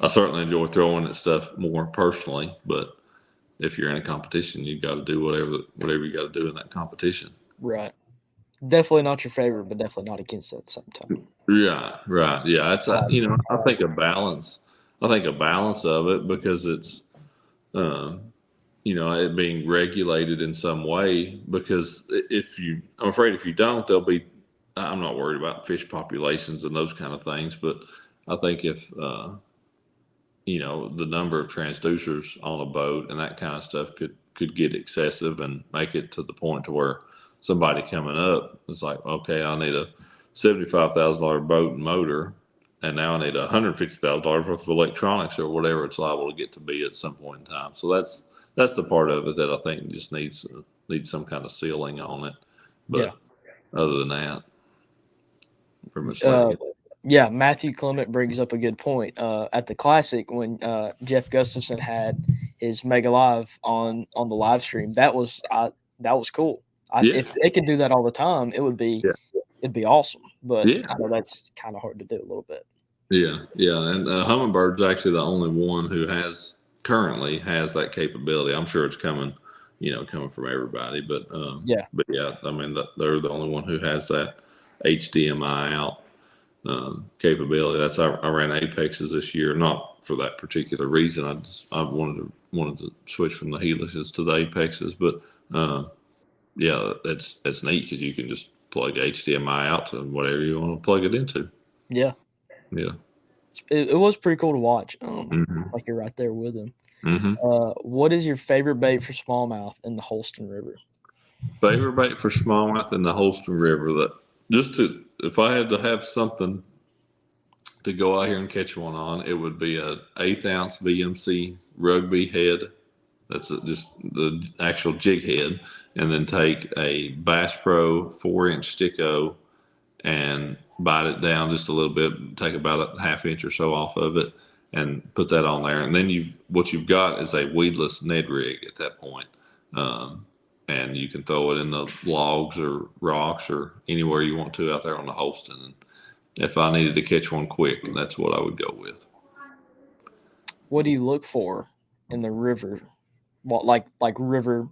I certainly enjoy throwing at stuff more personally, but if you're in a competition, you got to do whatever you got to do in that competition. Right. Definitely not your favorite, but definitely not against it at the same time. Right. Yeah, it's I think a balance. I think a balance of it because it's, it being regulated in some way. Because I'm afraid if you don't, I'm not worried about fish populations and those kind of things, but I think if the number of transducers on a boat and that kind of stuff could get excessive and make it to the point to where somebody coming up is like, okay, I need a $75,000 boat and motor, and now I need $150,000 worth of electronics or whatever it's liable to get to be at some point in time. So that's the part of it that I think just needs some kind of ceiling on it. But other than that, pretty much yeah, Matthew Clement brings up a good point. At the Classic, when Jeff Gustafson had his Mega Live on the live stream, that was cool. If they could do that all the time, it'd be awesome. But I know that's kind of hard to do a little bit. Yeah, and Hummingbird's actually the only one who currently has that capability. I'm sure it's coming from everybody, but I mean they're the only one who has that HDMI out capability. I ran Apexes this year, not for that particular reason. I wanted to switch from the Helixes to the Apexes, but it's neat because you can just plug HDMI out to whatever you want to plug it into. Yeah. It was pretty cool to watch. Like you're right there with him. Mm-hmm. What is your favorite bait for smallmouth in the Holston River? Favorite bait for smallmouth in the Holston River. If I had to have something to go out here and catch one on, it would be a 1/8 ounce VMC rugby head. That's just the actual jig head, and then take a Bass Pro 4-inch sticko and bite it down just a little bit, take about a half inch or so off of it, and put that on there. And then what you've got is a weedless Ned rig at that point. And you can throw it in the logs or rocks or anywhere you want to out there on the Holston. And if I needed to catch one quick, that's what I would go with. What do you look for in the river? What like river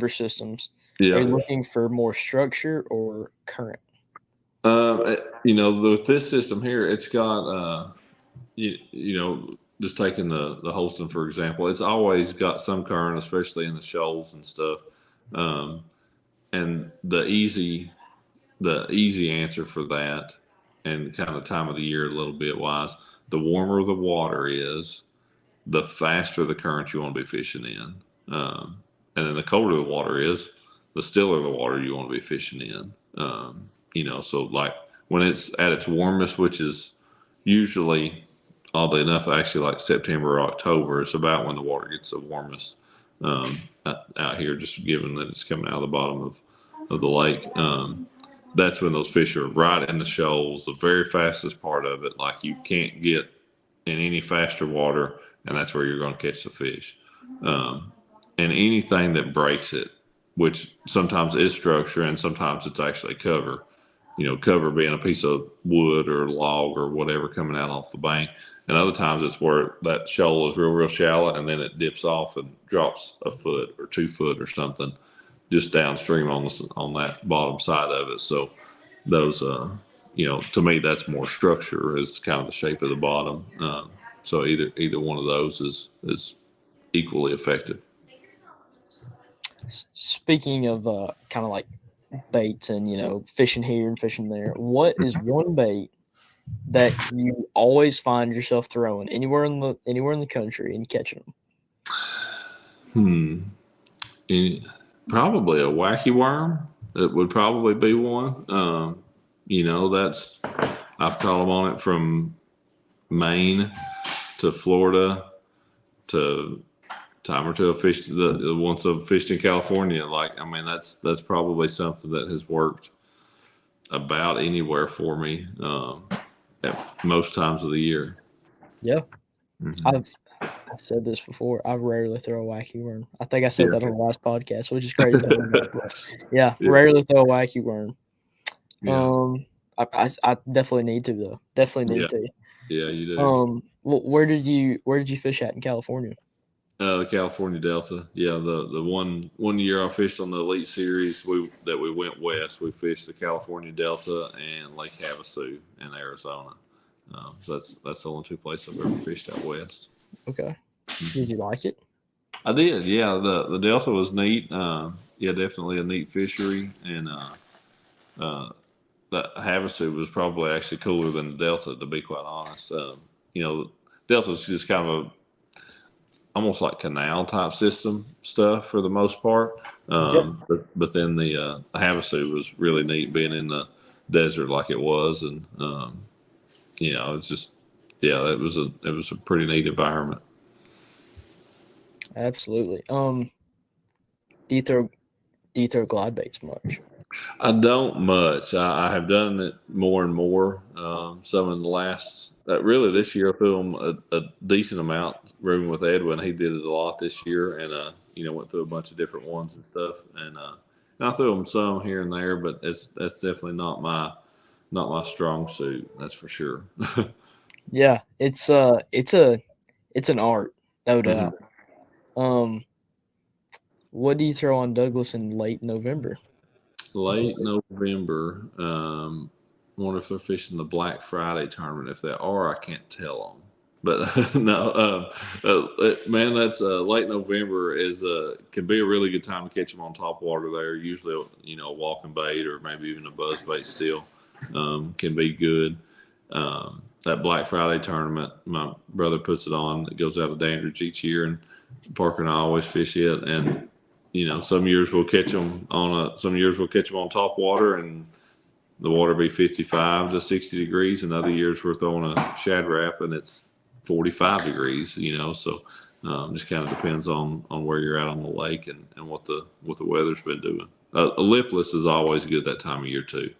systems? Yeah. Are you looking for more structure or current? With this system here, it's got just taking the Holston for example, it's always got some current, especially in the shoals and stuff. And the easy answer for that, and kind of time of the year a little bit wise, the warmer the water is, the faster the current you want to be fishing in. And then the colder the water is, the stiller the water you want to be fishing in. So like when it's at its warmest, which is usually, oddly enough, actually like September or October, it's about when the water gets the warmest out here, just given that it's coming out of the bottom of the lake. That's when those fish are right in the shoals, the very fastest part of it. Like you can't get in any faster water, and that's where you're going to catch the fish. And anything that breaks it, which sometimes is structure and sometimes it's actually cover. Cover being a piece of wood or log or whatever coming out off the bank. And other times it's where that shoal is real, real shallow, and then it dips off and drops a foot or 2 foot or something just downstream on that bottom side of it. So those, to me, that's more structure, is kind of the shape of the bottom. So either one of those is equally effective. Speaking of kind of like baits and fishing here and fishing there, what is one bait that you always find yourself throwing anywhere in the country and catching them? Probably a wacky worm. That would probably be one. I've caught them on it from Maine to Florida to time or two I fished once I've fished in California. Like, I mean, that's probably something that has worked about anywhere for me at most times of the year. Yeah. Mm-hmm. I've said this before. I rarely throw a wacky worm. I think I said Yeah. that on the last podcast, which is crazy. Yeah, Yeah. rarely throw a wacky worm. Yeah. I definitely need to though. Definitely need to. Yeah, you do. Where did you fish at in California? The California Delta. Yeah, the one year I fished on the Elite Series that we went west, we fished the California Delta and Lake Havasu in Arizona. So that's the only two places I've ever fished out west. Okay. Did you like it? I did. Yeah, the Delta was neat. Yeah, definitely a neat fishery, and the Havasu was probably actually cooler than the Delta, to be quite honest. Delta's just kind of almost like canal type system stuff for the most part. But then the Havasu was really neat being in the desert like it was, and it's just it was a pretty neat environment. Absolutely. Do you throw glide baits much? I don't much. I have done it more and more. Some in the last, really this year, I threw them a decent amount. Rooming with Edwin, he did it a lot this year, and went through a bunch of different ones and stuff. And I threw them some here and there, but that's definitely not my strong suit. That's for sure. Yeah, it's an art, no doubt. Mm-hmm. What do you throw on Douglas in late November? Late November. Wonder if they're fishing the Black Friday tournament. If they are, I can't tell them. But no, man, that's late November can be a really good time to catch them on top water. There, usually, a walking bait or maybe even a buzz bait still can be good. That Black Friday tournament, my brother puts it on. It goes out of Dandridge each year, and Parker and I always fish it. And some years we'll catch them on top water, and the water be 55 to 60 degrees, and other years we're throwing a shad wrap and it's 45 degrees. So just kind of depends on where you're at on the lake and what the weather's been doing. A lipless is always good that time of year too.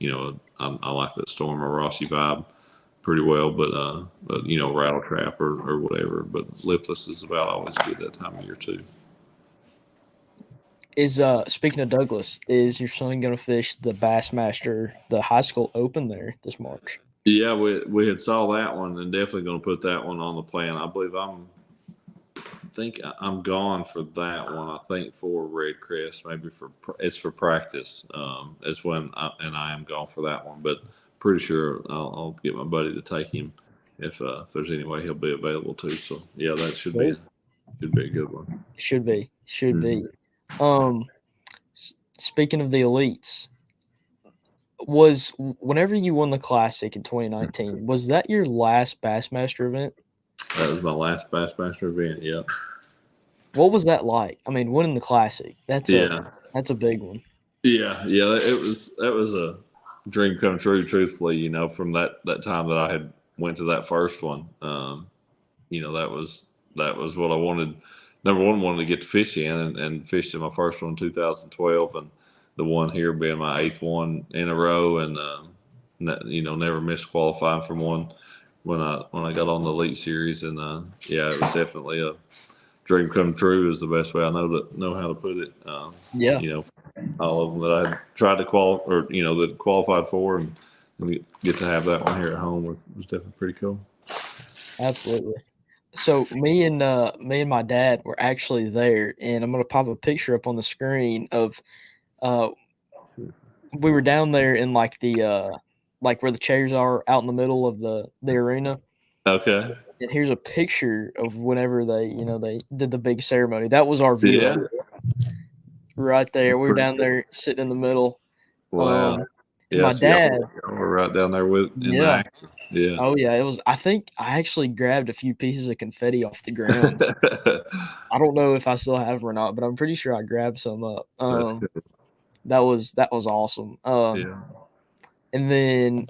I like that Storm or Rossi vibe pretty well, but rattle trap or whatever. But lipless is about always good that time of year too. Is speaking of Douglas, is your son going to fish the Bassmaster, the high school open there this March? Yeah, we had saw that one and definitely going to put that one on the plan. I believe I'm gone for that one. I think for Red Crest, maybe it's for practice. Is when I am gone for that one, but pretty sure I'll get my buddy to take him if there's any way he'll be available too. So yeah, that should be a good one. Should be. Speaking of the elites, whenever you won the Classic in 2019, was that your last Bassmaster event? That was my last Bassmaster event. Yeah. What was that like? I mean, winning the Classic. That's a big one. Yeah. That was a dream come true. Truthfully, from that time that I had went to that first one, that was what I wanted. Number one, wanted to get to fish in and fished in my first one in 2012, and the one here being my 8th one in a row, and never missed qualifying from one when I got on the Elite Series, and it was definitely a dream come true. Is the best way I know how to put it. All of them that I tried to that qualified for, and we get to have that one here at home was definitely pretty cool. Absolutely. So me and my dad were actually there, and I'm gonna pop a picture up on the screen of we were down there in like the like where the chairs are out in the middle of the arena. Okay. And here's a picture of whenever they did the big ceremony. That was our view. Yeah. Right there. We were down there sitting in the middle. Wow. My dad. We're right down there in the action. Yeah. Oh yeah, it was. I think I actually grabbed a few pieces of confetti off the ground. I don't know if I still have them or not, but I'm pretty sure I grabbed some up. That was awesome. And then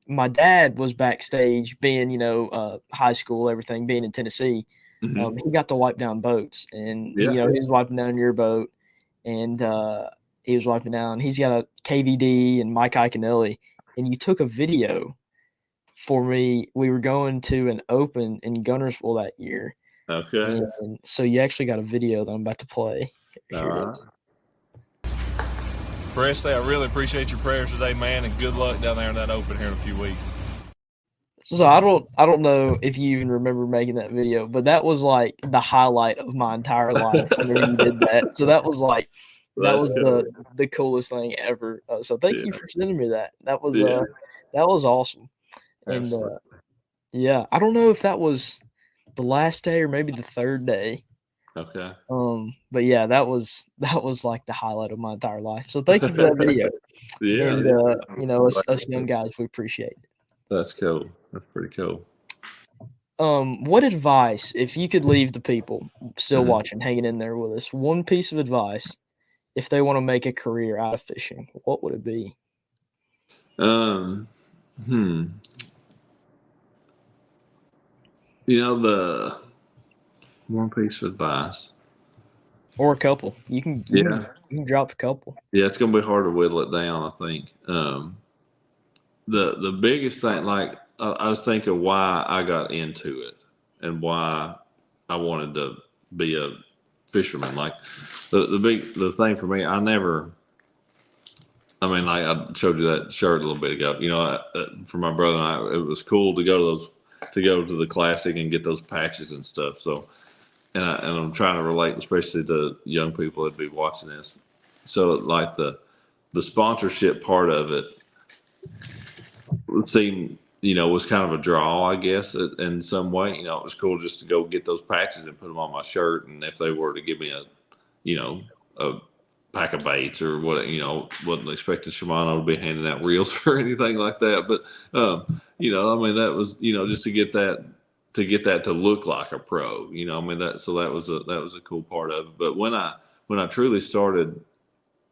my dad was backstage, being high school, everything, being in Tennessee. Mhm. He got to wipe down boats, and Yeah. he was wiping down your boat, and he was wiping down. He's got a KVD and Mike Iaconelli, and you took a video for me. We were going to an open in Gunnersville that year, Okay. and so you actually got a video that I'm about to play. All Here it right. is. Presley, I really appreciate your prayers today, man, and good luck down there in that open here in a few weeks. So I don't know if you even remember making that video, but that was like the highlight of my entire life whenever you did that. So that was like That's cool. the coolest thing ever. So thank you Yeah. for sending me that. That was Yeah. awesome. And Absolutely. yeah, I don't know if that was the last day or maybe the third day. Okay. But yeah, that was like the highlight of my entire life. So thank you for that video. Yeah. And us young guys, we appreciate it. That's cool. That's pretty cool. What advice, if you could leave the people still Mhm. watching, hanging in there with us, one piece of advice if they want to make a career out of fishing, what would it be? Hmm. The one piece of advice. Or a couple. You can drop a couple. Yeah, it's gonna be hard to whittle it down, I think. The biggest thing, like I was thinking why I got into it and why I wanted to be a fisherman. Like the thing for me, like I showed you that shirt a little bit ago. For my brother and I, it was cool to go to the classic and get those patches and stuff. So, and I'm trying to relate, especially to young people that be watching this. So, like the sponsorship part of it seemed, was kind of a draw, I guess, in some way. It was cool just to go get those patches and put them on my shirt, and if they were to give me a pack of baits or what, wasn't expecting Shimano to be handing out reels or anything like that. But, that was, just to get that to look like a pro, that was a cool part of it. But when I truly started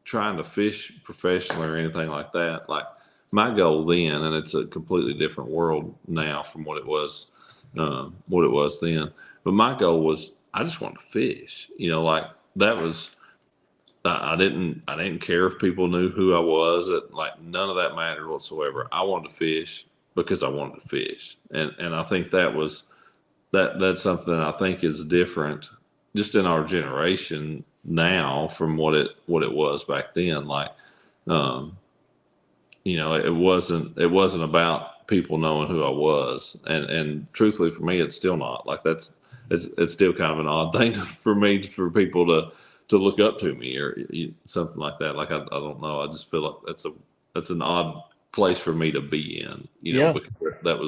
trying to fish professionally or anything like that, like my goal then, and it's a completely different world now from what it was then. But my goal was I just wanted to fish, like that was, I didn't care if people knew who I was. Like none of that mattered whatsoever. I wanted to fish because I wanted to fish, and I think that's something I think is different, just in our generation now from what it was back then. Like, it wasn't about people knowing who I was, and truthfully for me, it's still not. Like it's still kind of an odd thing for for people to look up to me or something like that. Like I don't know. I just feel like that's an odd place for me to be in. Yeah. Because that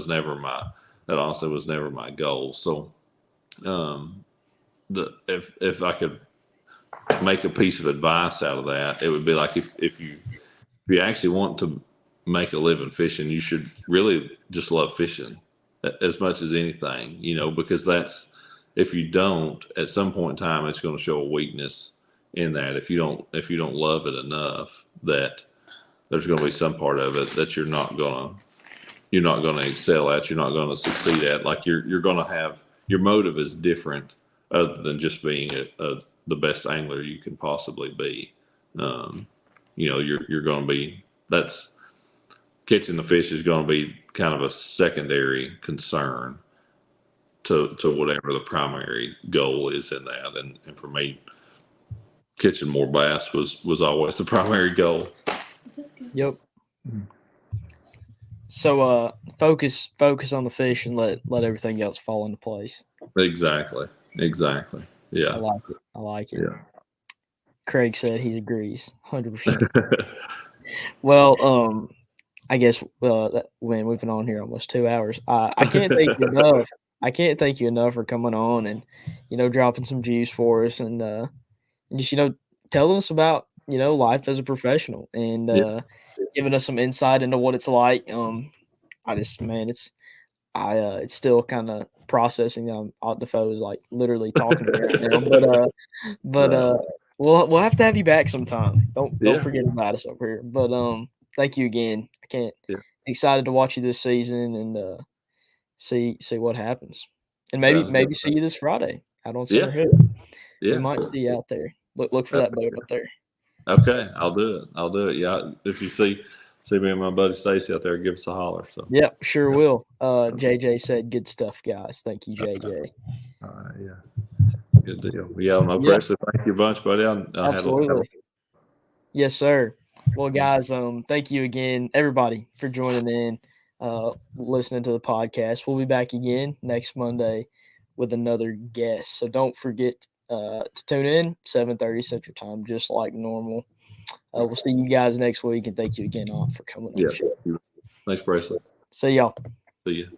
honestly was never my goal. So, if I could make a piece of advice out of that, it would be like if you actually want to make a living fishing, you should really just love fishing as much as anything, because if you don't, at some point in time, it's going to show a weakness in that. If you don't love it enough, that there's going to be some part of it that you're not going to excel at. You're not going to succeed at. Like you're going to have, your motive is different other than just being the best angler you can possibly be. You're going to be, that's catching the fish is going to be kind of a secondary concern to whatever the primary goal is in that. And for me, catching more bass was always the primary goal. Is this good? Yep. So focus on the fish and let everything else fall into place. Exactly. Yeah. I like it. Yeah. Craig said he agrees 100%. Well, I guess when we've been on here almost 2 hours, I can't thank you enough. I can't thank you enough for coming on and dropping some juice for us and just telling us about life as a professional and Yeah. giving us some insight into what it's like. It's still kind of processing. Ott Defoe is like literally talking to me right now, but we'll have to have you back sometime. Don't forget about us over here. But thank you again. I excited to watch you this season and see what happens, and maybe see you this Friday out on Center Hill. Yeah. We might see you out there. Look for that boat up there. Okay, I'll do it. Yeah, if you see me and my buddy Stacy out there, give us a holler. So. Yep, sure will. JJ said, "Good stuff, guys." Thank you, JJ. All right, yeah, good deal. Yeah, no pressure. Thank you a bunch, buddy. Absolutely. Yes, sir. Well, guys, thank you again, everybody, for joining in, listening to the podcast. We'll be back again next Monday with another guest. So don't forget to tune in 7:30 Central Time, just like normal. We'll see you guys next week, and thank you again, Ott, for coming on the show. Thanks, Bracelet. See y'all. See you.